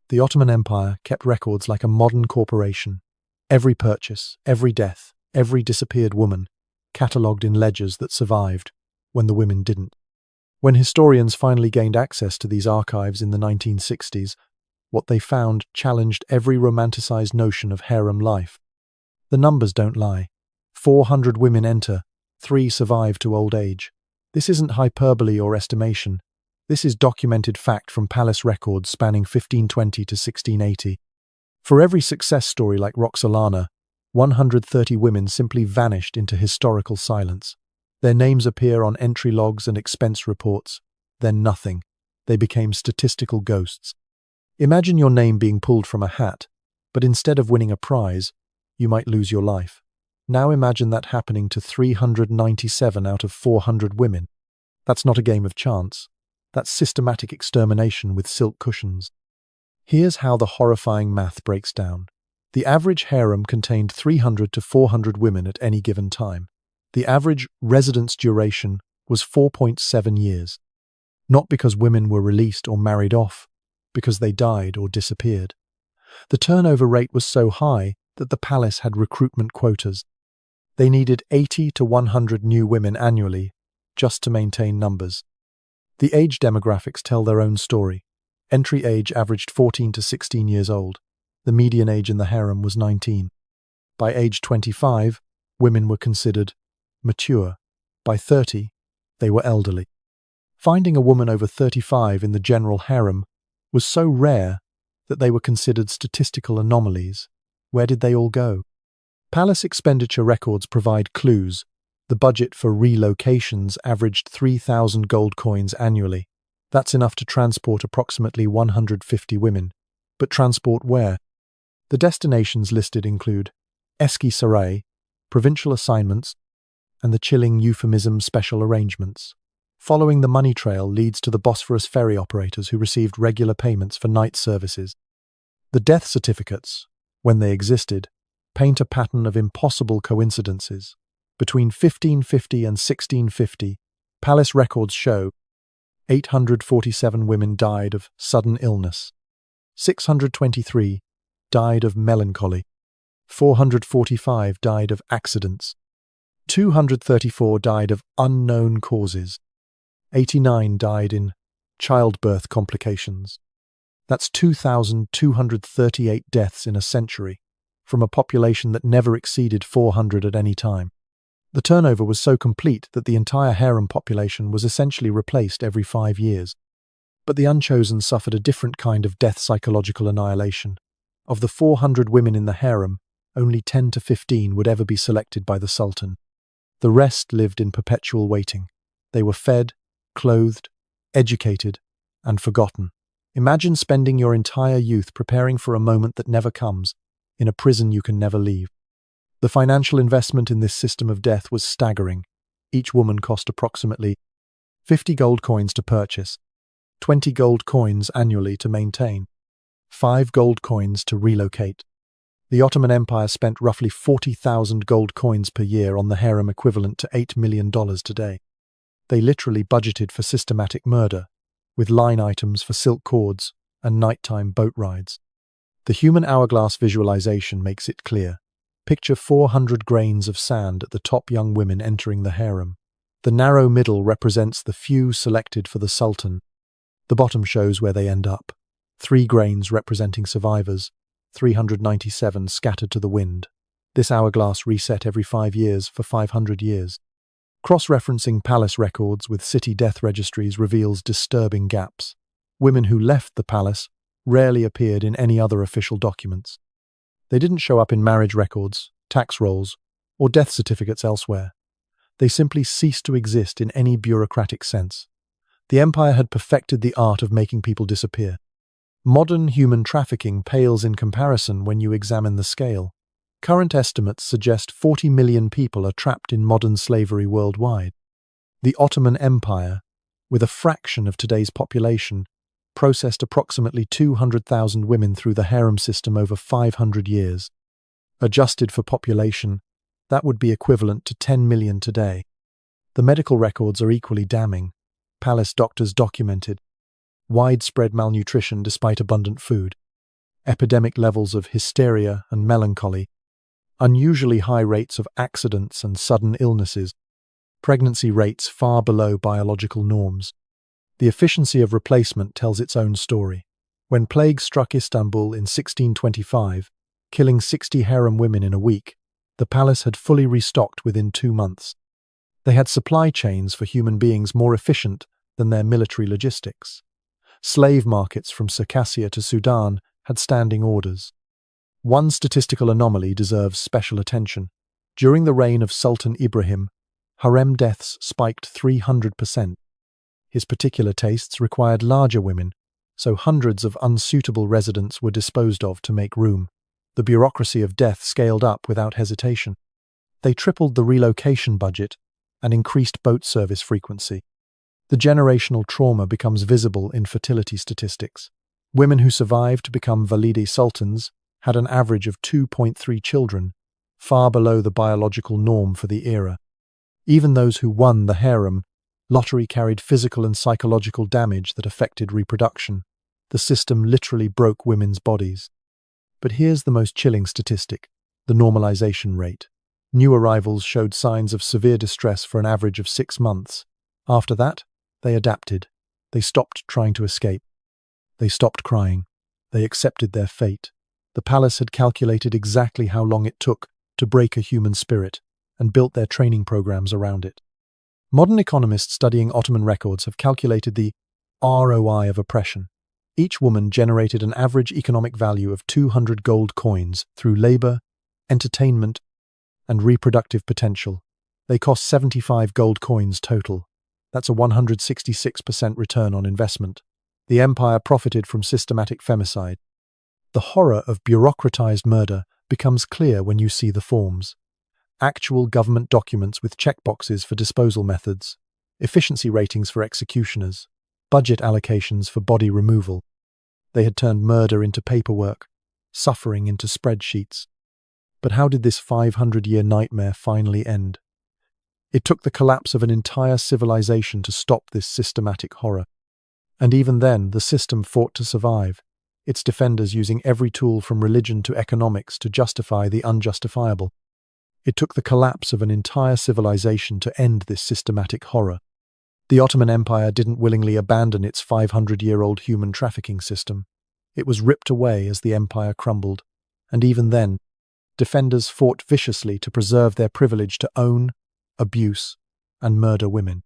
Speaker 1: The Ottoman Empire kept records like a modern corporation. Every purchase, every death, every disappeared woman, catalogued in ledgers that survived when the women didn't. When historians finally gained access to these archives in the 1960s, what they found challenged every romanticized notion of harem life. The numbers don't lie. 400 women enter, 3 survive to old age. This isn't hyperbole or estimation. This is documented fact from palace records spanning 1520 to 1680. For every success story like Roxalana, 130 women simply vanished into historical silence. Their names appear on entry logs and expense reports, then nothing. They became statistical ghosts. Imagine your name being pulled from a hat, but instead of winning a prize, you might lose your life. Now imagine that happening to 397 out of 400 women. That's not a game of chance. That's systematic extermination with silk cushions. Here's how the horrifying math breaks down. The average harem contained 300 to 400 women at any given time. The average residence duration was 4.7 years. Not because women were released or married off, because they died or disappeared. The turnover rate was so high that the palace had recruitment quotas. They needed 80 to 100 new women annually just to maintain numbers. The age demographics tell their own story. Entry age averaged 14 to 16 years old. The median age in the harem was 19. By age 25, women were considered mature. By 30, they were elderly. Finding a woman over 35 in the general harem was so rare that they were considered statistical anomalies. Where did they all go? Palace expenditure records provide clues. The budget for relocations averaged 3,000 gold coins annually. That's enough to transport approximately 150 women. But transport where? The destinations listed include Eski Saray, provincial assignments, and the chilling euphemism special arrangements. Following the money trail leads to the Bosphorus ferry operators who received regular payments for night services. The death certificates, when they existed, paint a pattern of impossible coincidences. Between 1550 and 1650, palace records show 847 women died of sudden illness, 623 died of melancholy, 445 died of accidents, 234 died of unknown causes, 89 died in childbirth complications. That's 2,238 deaths in a century, from a population that never exceeded 400 at any time. The turnover was so complete that the entire harem population was essentially replaced every 5 years. But the unchosen suffered a different kind of death psychological annihilation. Of the 400 women in the harem, only 10 to 15 would ever be selected by the sultan. The rest lived in perpetual waiting. They were fed, clothed, educated, and forgotten. Imagine spending your entire youth preparing for a moment that never comes, in a prison you can never leave. The financial investment in this system of death was staggering. Each woman cost approximately 50 gold coins to purchase, 20 gold coins annually to maintain, 5 gold coins to relocate. The Ottoman Empire spent roughly 40,000 gold coins per year on the harem, equivalent to $8 million today. They literally budgeted for systematic murder, with line items for silk cords and nighttime boat rides. The human hourglass visualization makes it clear. Picture 400 grains of sand at the top, young women entering the harem. The narrow middle represents the few selected for the sultan. The bottom shows where they end up. 3 grains representing survivors, 397 scattered to the wind. This hourglass reset every 5 years for 500 years. Cross-referencing palace records with city death registries reveals disturbing gaps. Women who left the palace rarely appeared in any other official documents. They didn't show up in marriage records, tax rolls, or death certificates elsewhere. They simply ceased to exist in any bureaucratic sense. The empire had perfected the art of making people disappear. Modern human trafficking pales in comparison when you examine the scale. Current estimates suggest 40 million people are trapped in modern slavery worldwide. The Ottoman Empire, with a fraction of today's population, processed approximately 200,000 women through the harem system over 500 years. Adjusted for population, that would be equivalent to 10 million today. The medical records are equally damning. Palace doctors documented widespread malnutrition despite abundant food, epidemic levels of hysteria and melancholy, unusually high rates of accidents and sudden illnesses, pregnancy rates far below biological norms. The efficiency of replacement tells its own story. When plague struck Istanbul in 1625, killing 60 harem women in a week, the palace had fully restocked within 2 months. They had supply chains for human beings more efficient than their military logistics. Slave markets from Circassia to Sudan had standing orders. One statistical anomaly deserves special attention. During the reign of Sultan Ibrahim, harem deaths spiked 300%. His particular tastes required larger women, so hundreds of unsuitable residents were disposed of to make room. The bureaucracy of death scaled up without hesitation. They tripled the relocation budget and increased boat service frequency. The generational trauma becomes visible in fertility statistics. Women who survived to become valide sultans had an average of 2.3 children, far below the biological norm for the era. Even those who won the harem, lottery carried physical and psychological damage that affected reproduction. The system literally broke women's bodies. But here's the most chilling statistic: the normalization rate. New arrivals showed signs of severe distress for an average of 6 months. After that, they adapted. They stopped trying to escape. They stopped crying. They accepted their fate. The palace had calculated exactly how long it took to break a human spirit and built their training programs around it. Modern economists studying Ottoman records have calculated the ROI of oppression. Each woman generated an average economic value of 200 gold coins through labor, entertainment, and reproductive potential. They cost 75 gold coins total. That's a 166% return on investment. The empire profited from systematic femicide. The horror of bureaucratized murder becomes clear when you see the forms. Actual government documents with checkboxes for disposal methods, efficiency ratings for executioners, budget allocations for body removal. They had turned murder into paperwork, suffering into spreadsheets. But how did this 500-year nightmare finally end? It took the collapse of an entire civilization to stop this systematic horror. And even then, the system fought to survive, its defenders using every tool from religion to economics to justify the unjustifiable. It took the collapse of an entire civilization to end this systematic horror. The Ottoman Empire didn't willingly abandon its 500-year-old human trafficking system. It was ripped away as the empire crumbled, and even then, defenders fought viciously to preserve their privilege to own, abuse, and murder women.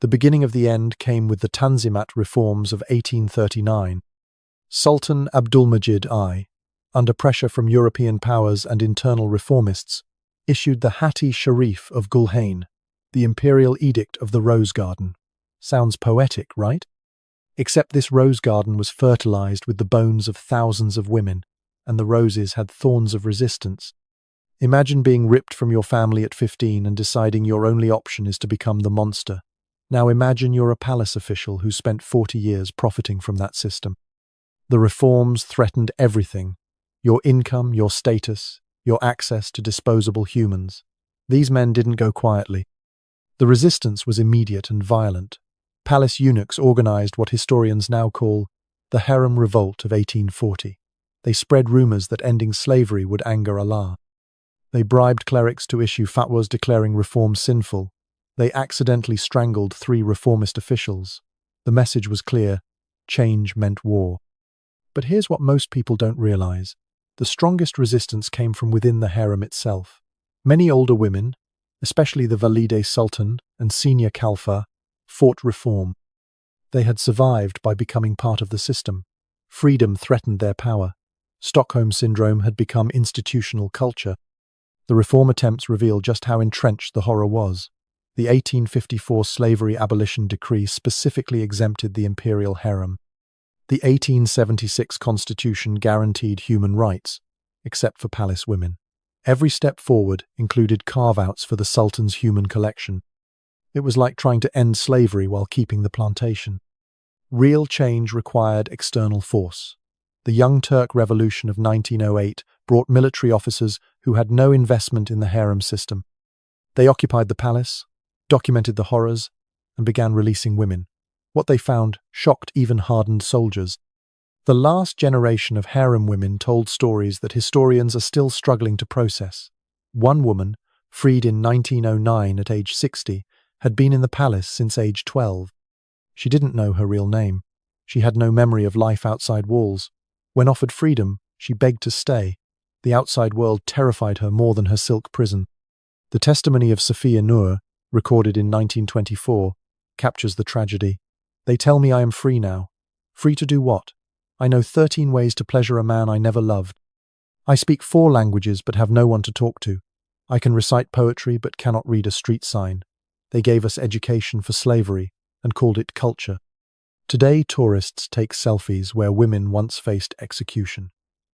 Speaker 1: The beginning of the end came with the Tanzimat reforms of 1839. Sultan Abdulmajid I, under pressure from European powers and internal reformists, issued the Hatti Sharif of Gulhain, the imperial edict of the Rose Garden. Sounds poetic, right? Except this rose garden was fertilized with the bones of thousands of women, and the roses had thorns of resistance. Imagine being ripped from your family at 15 and deciding your only option is to become the monster. Now imagine you're a palace official who spent 40 years profiting from that system. The reforms threatened everything: your income, your status, your access to disposable humans. These men didn't go quietly. The resistance was immediate and violent. Palace eunuchs organized what historians now call the Harem Revolt of 1840. They spread rumors that ending slavery would anger Allah. They bribed clerics to issue fatwas declaring reform sinful. They accidentally strangled 3 reformist officials. The message was clear: change meant war. But here's what most people don't realize. The strongest resistance came from within the harem itself. Many older women, especially the Valide Sultan and senior Khalfa, fought reform. They had survived by becoming part of the system. Freedom threatened their power. Stockholm Syndrome had become institutional culture. The reform attempts reveal just how entrenched the horror was. The 1854 Slavery Abolition Decree specifically exempted the imperial harem. The 1876 Constitution guaranteed human rights, except for palace women. Every step forward included carve-outs for the Sultan's human collection. It was like trying to end slavery while keeping the plantation. Real change required external force. The Young Turk Revolution of 1908 brought military officers who had no investment in the harem system. They occupied the palace, documented the horrors, and began releasing women. What they found shocked even hardened soldiers. The last generation of harem women told stories that historians are still struggling to process. One woman, freed in 1909 at age 60, had been in the palace since age 12. She didn't know her real name. She had no memory of life outside walls. When offered freedom, she begged to stay. The outside world terrified her more than her silk prison. The testimony of Sophia Noor, recorded in 1924, captures the tragedy. They tell me I am free now. Free to do what? I know 13 ways to pleasure a man I never loved. I speak 4 languages but have no one to talk to. I can recite poetry but cannot read a street sign. They gave us education for slavery and called it culture. Today, tourists take selfies where women once faced execution.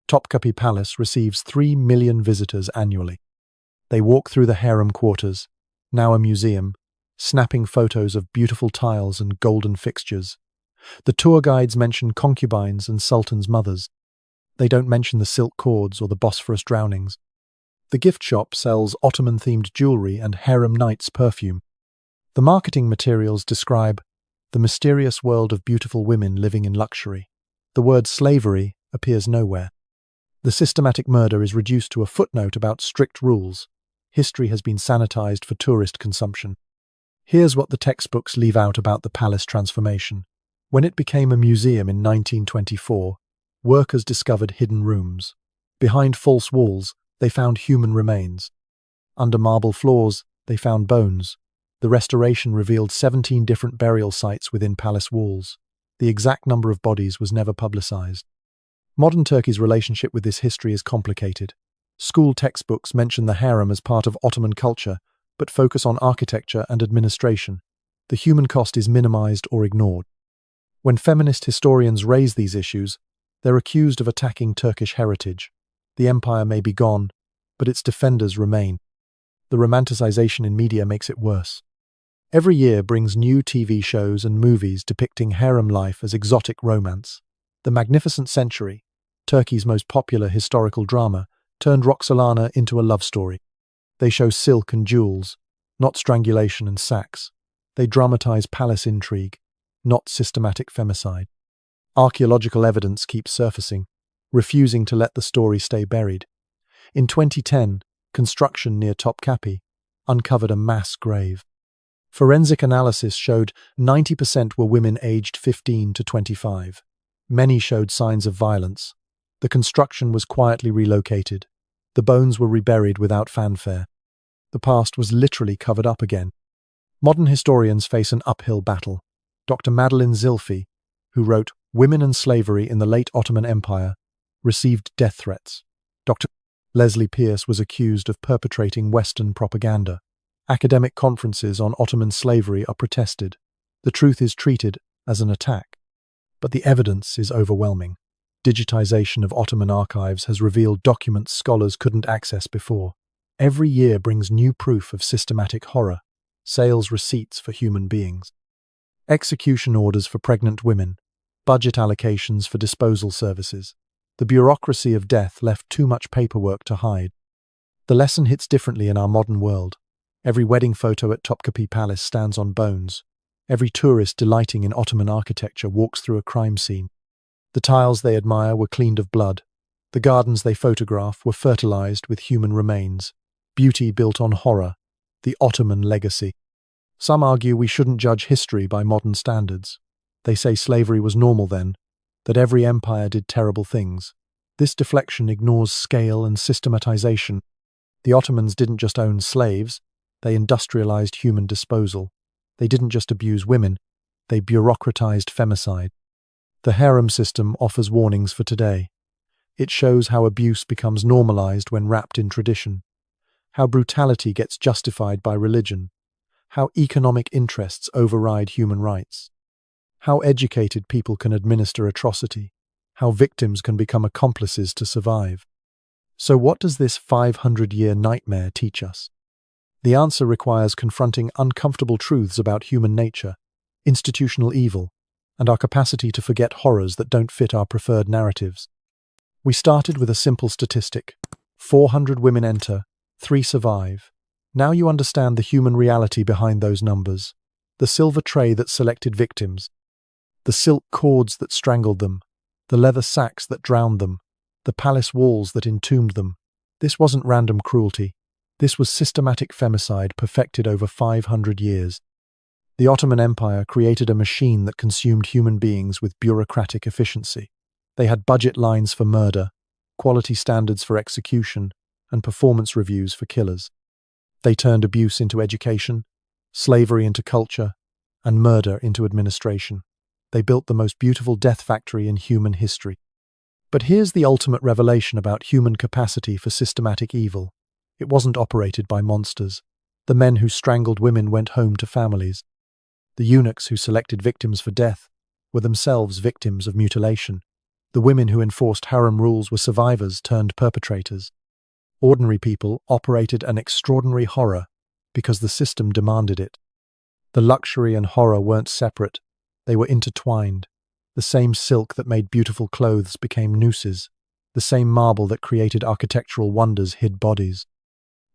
Speaker 1: Topkapı Palace receives 3 million visitors annually. They walk through the harem quarters, now a museum, snapping photos of beautiful tiles and golden fixtures. The tour guides mention concubines and sultans' mothers. They don't mention the silk cords or the Bosphorus drownings. The gift shop sells Ottoman-themed jewelry and harem nights perfume. The marketing materials describe the mysterious world of beautiful women living in luxury. The word slavery appears nowhere. The systematic murder is reduced to a footnote about strict rules. History has been sanitized for tourist consumption. Here's what the textbooks leave out about the palace transformation. When it became a museum in 1924, workers discovered hidden rooms. Behind false walls, they found human remains. Under marble floors, they found bones. The restoration revealed 17 different burial sites within palace walls. The exact number of bodies was never publicized. Modern Turkey's relationship with this history is complicated. School textbooks mention the harem as part of Ottoman culture, but focus on architecture and administration. The human cost is minimized or ignored. When feminist historians raise these issues, they're accused of attacking Turkish heritage. The empire may be gone, but its defenders remain. The romanticization in media makes it worse. Every year brings new TV shows and movies depicting harem life as exotic romance. The Magnificent Century, Turkey's most popular historical drama, turned Roxalana into a love story. They show silk and jewels, not strangulation and sacks. They dramatize palace intrigue, not systematic femicide. Archaeological evidence keeps surfacing, refusing to let the story stay buried. In 2010, construction near Topkapı uncovered a mass grave. Forensic analysis showed 90% were women aged 15 to 25. Many showed signs of violence. The construction was quietly relocated. The bones were reburied without fanfare. The past was literally covered up again. Modern historians face an uphill battle. Dr. Madeline Zilfi, who wrote Women and Slavery in the Late Ottoman Empire, received death threats. Dr. Leslie Pierce was accused of perpetrating Western propaganda. Academic conferences on Ottoman slavery are protested. The truth is treated as an attack. But the evidence is overwhelming. Digitization of Ottoman archives has revealed documents scholars couldn't access before. Every year brings new proof of systematic horror, sales receipts for human beings, execution orders for pregnant women, budget allocations for disposal services. The bureaucracy of death left too much paperwork to hide. The lesson hits differently in our modern world. Every wedding photo at Topkapı Palace stands on bones. Every tourist delighting in Ottoman architecture walks through a crime scene. The tiles they admire were cleaned of blood. The gardens they photograph were fertilized with human remains. Beauty built on horror, the Ottoman legacy. Some argue we shouldn't judge history by modern standards. They say slavery was normal then, that every empire did terrible things. This deflection ignores scale and systematization. The Ottomans didn't just own slaves, they industrialized human disposal. They didn't just abuse women, they bureaucratized femicide. The harem system offers warnings for today. It shows how abuse becomes normalized when wrapped in tradition, how brutality gets justified by religion, how economic interests override human rights, how educated people can administer atrocity, how victims can become accomplices to survive. So what does this 500-year nightmare teach us? The answer requires confronting uncomfortable truths about human nature, institutional evil, and our capacity to forget horrors that don't fit our preferred narratives. We started with a simple statistic. 400 women enter, 3 survive. Now you understand the human reality behind those numbers. The silver tray that selected victims, the silk cords that strangled them, the leather sacks that drowned them, the palace walls that entombed them. This wasn't random cruelty. This was systematic femicide perfected over 500 years. The Ottoman Empire created a machine that consumed human beings with bureaucratic efficiency. They had budget lines for murder, quality standards for execution, and performance reviews for killers. They turned abuse into education, slavery into culture, and murder into administration. They built the most beautiful death factory in human history. But here's the ultimate revelation about human capacity for systematic evil. It wasn't operated by monsters. The men who strangled women went home to families. The eunuchs who selected victims for death were themselves victims of mutilation. The women who enforced harem rules were survivors turned perpetrators. Ordinary people operated an extraordinary horror because the system demanded it. The luxury and horror weren't separate, they were intertwined. The same silk that made beautiful clothes became nooses. The same marble that created architectural wonders hid bodies.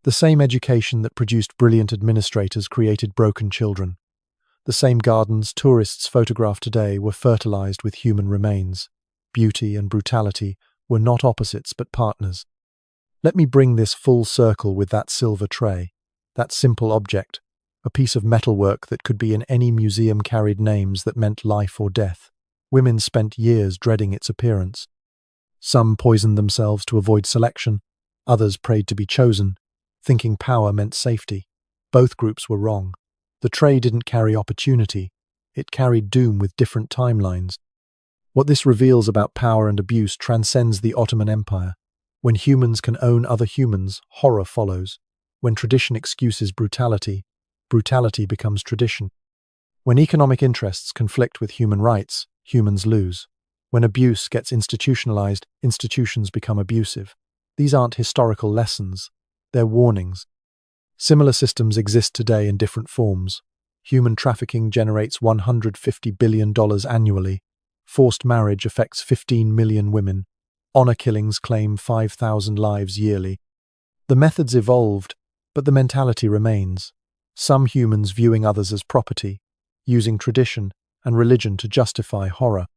Speaker 1: The same education that produced brilliant administrators created broken children. The same gardens tourists photograph today were fertilized with human remains. Beauty and brutality were not opposites but partners. Let me bring this full circle with that silver tray, that simple object, a piece of metalwork that could be in any museum carried names that meant life or death. Women spent years dreading its appearance. Some poisoned themselves to avoid selection, others prayed to be chosen, thinking power meant safety. Both groups were wrong. The tray didn't carry opportunity, it carried doom with different timelines. What this reveals about power and abuse transcends the Ottoman Empire. When humans can own other humans, horror follows. When tradition excuses brutality, brutality becomes tradition. When economic interests conflict with human rights, humans lose. When abuse gets institutionalized, institutions become abusive. These aren't historical lessons, they're warnings. Similar systems exist today in different forms. Human trafficking generates $150 billion annually. Forced marriage affects 15 million women. Honor killings claim 5,000 lives yearly. The methods evolved, but the mentality remains. Some humans viewing others as property, using tradition and religion to justify horror.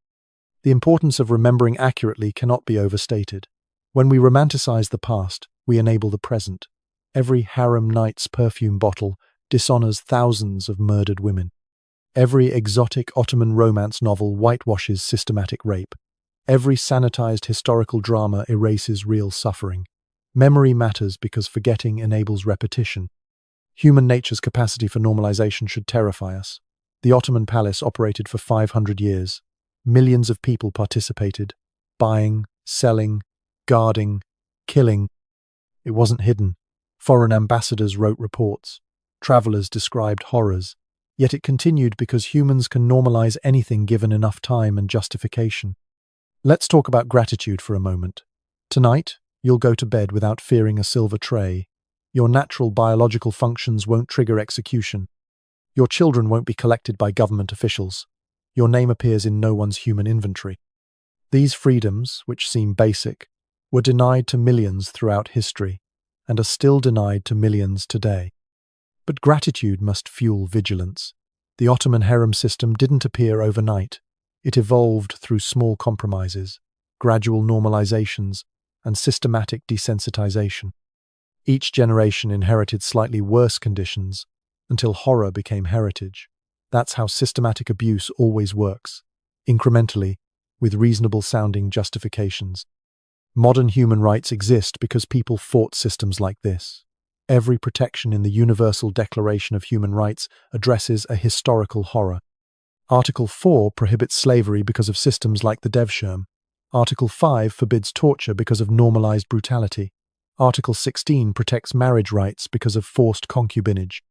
Speaker 1: The importance of remembering accurately cannot be overstated. When we romanticize the past, we enable the present. Every harem night's perfume bottle dishonors thousands of murdered women. Every exotic Ottoman romance novel whitewashes systematic rape. Every sanitized historical drama erases real suffering. Memory matters because forgetting enables repetition. Human nature's capacity for normalization should terrify us. The Ottoman palace operated for 500 years. Millions of people participated, buying, selling, guarding, killing. It wasn't hidden. Foreign ambassadors wrote reports. Travelers described horrors. Yet it continued because humans can normalize anything given enough time and justification. Let's talk about gratitude for a moment. Tonight, you'll go to bed without fearing a silver tray. Your natural biological functions won't trigger execution. Your children won't be collected by government officials. Your name appears in no one's human inventory. These freedoms, which seem basic, were denied to millions throughout history and are still denied to millions today. But gratitude must fuel vigilance. The Ottoman harem system didn't appear overnight. It evolved through small compromises, gradual normalizations, and systematic desensitization. Each generation inherited slightly worse conditions until horror became heritage. That's how systematic abuse always works, incrementally, with reasonable-sounding justifications. Modern human rights exist because people fought systems like this. Every protection in the Universal Declaration of Human Rights addresses a historical horror. Article 4 prohibits slavery because of systems like the Devshirme. Article 5 forbids torture because of normalized brutality. Article 16 protects marriage rights because of forced concubinage.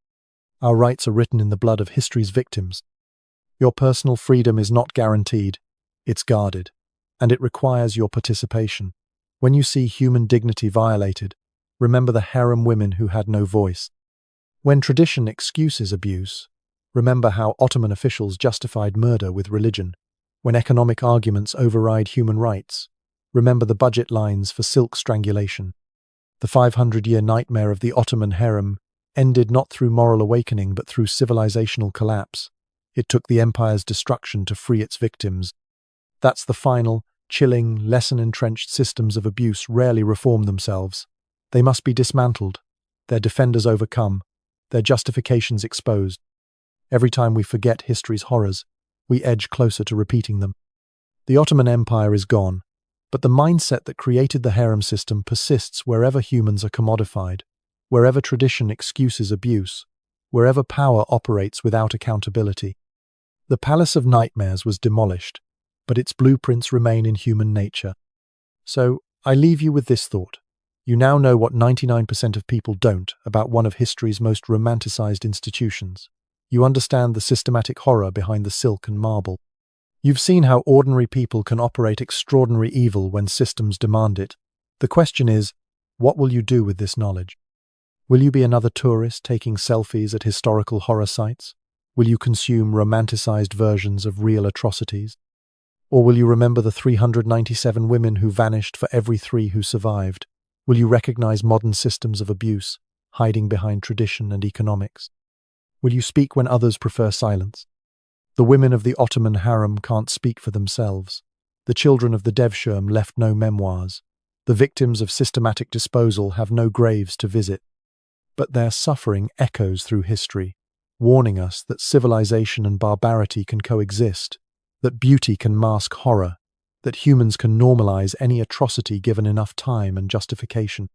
Speaker 1: Our rights are written in the blood of history's victims. Your personal freedom is not guaranteed, it's guarded, and it requires your participation. When you see human dignity violated, remember the harem women who had no voice. When tradition excuses abuse, remember how Ottoman officials justified murder with religion. When economic arguments override human rights, remember the budget lines for silk strangulation. The 500-year nightmare of the Ottoman harem ended not through moral awakening but through civilizational collapse. It took the empire's destruction to free its victims. That's the final, chilling, lesson-entrenched systems of abuse rarely reform themselves. They must be dismantled, their defenders overcome, their justifications exposed. Every time we forget history's horrors, we edge closer to repeating them. The Ottoman Empire is gone, but the mindset that created the harem system persists wherever humans are commodified, wherever tradition excuses abuse, wherever power operates without accountability. The Palace of Nightmares was demolished, but its blueprints remain in human nature. So, I leave you with this thought. You now know what 99% of people don't about one of history's most romanticized institutions. You understand the systematic horror behind the silk and marble. You've seen how ordinary people can operate extraordinary evil when systems demand it. The question is, what will you do with this knowledge? Will you be another tourist taking selfies at historical horror sites? Will you consume romanticized versions of real atrocities? Or will you remember the 397 women who vanished for every 3 who survived? Will you recognize modern systems of abuse, hiding behind tradition and economics? Will you speak when others prefer silence? The women of the Ottoman harem can't speak for themselves. The children of the Devshirme left no memoirs. The victims of systematic disposal have no graves to visit. But their suffering echoes through history, warning us that civilization and barbarity can coexist, that beauty can mask horror, that humans can normalize any atrocity given enough time and justification.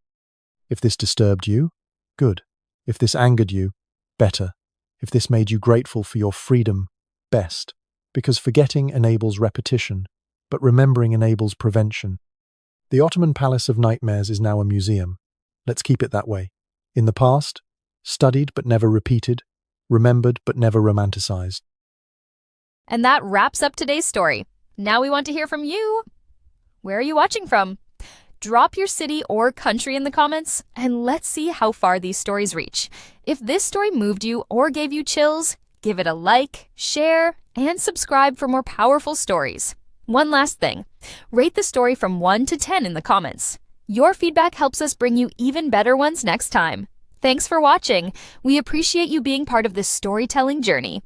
Speaker 1: If this disturbed you, good. If this angered you, better. If this made you grateful for your freedom, best. Because forgetting enables repetition, but remembering enables prevention. The Ottoman Palace of Nightmares is now a museum. Let's keep it that way. In the past, studied but never repeated, remembered but never romanticized.
Speaker 2: And that wraps up today's story. Now we want to hear from you. Where are you watching from? Drop your city or country in the comments, and let's see how far these stories reach. If this story moved you or gave you chills, give it a like, share, and subscribe for more powerful stories. One last thing, rate the story from 1 to 10 in the comments. Your feedback helps us bring you even better ones next time. Thanks for watching. We appreciate you being part of this storytelling journey.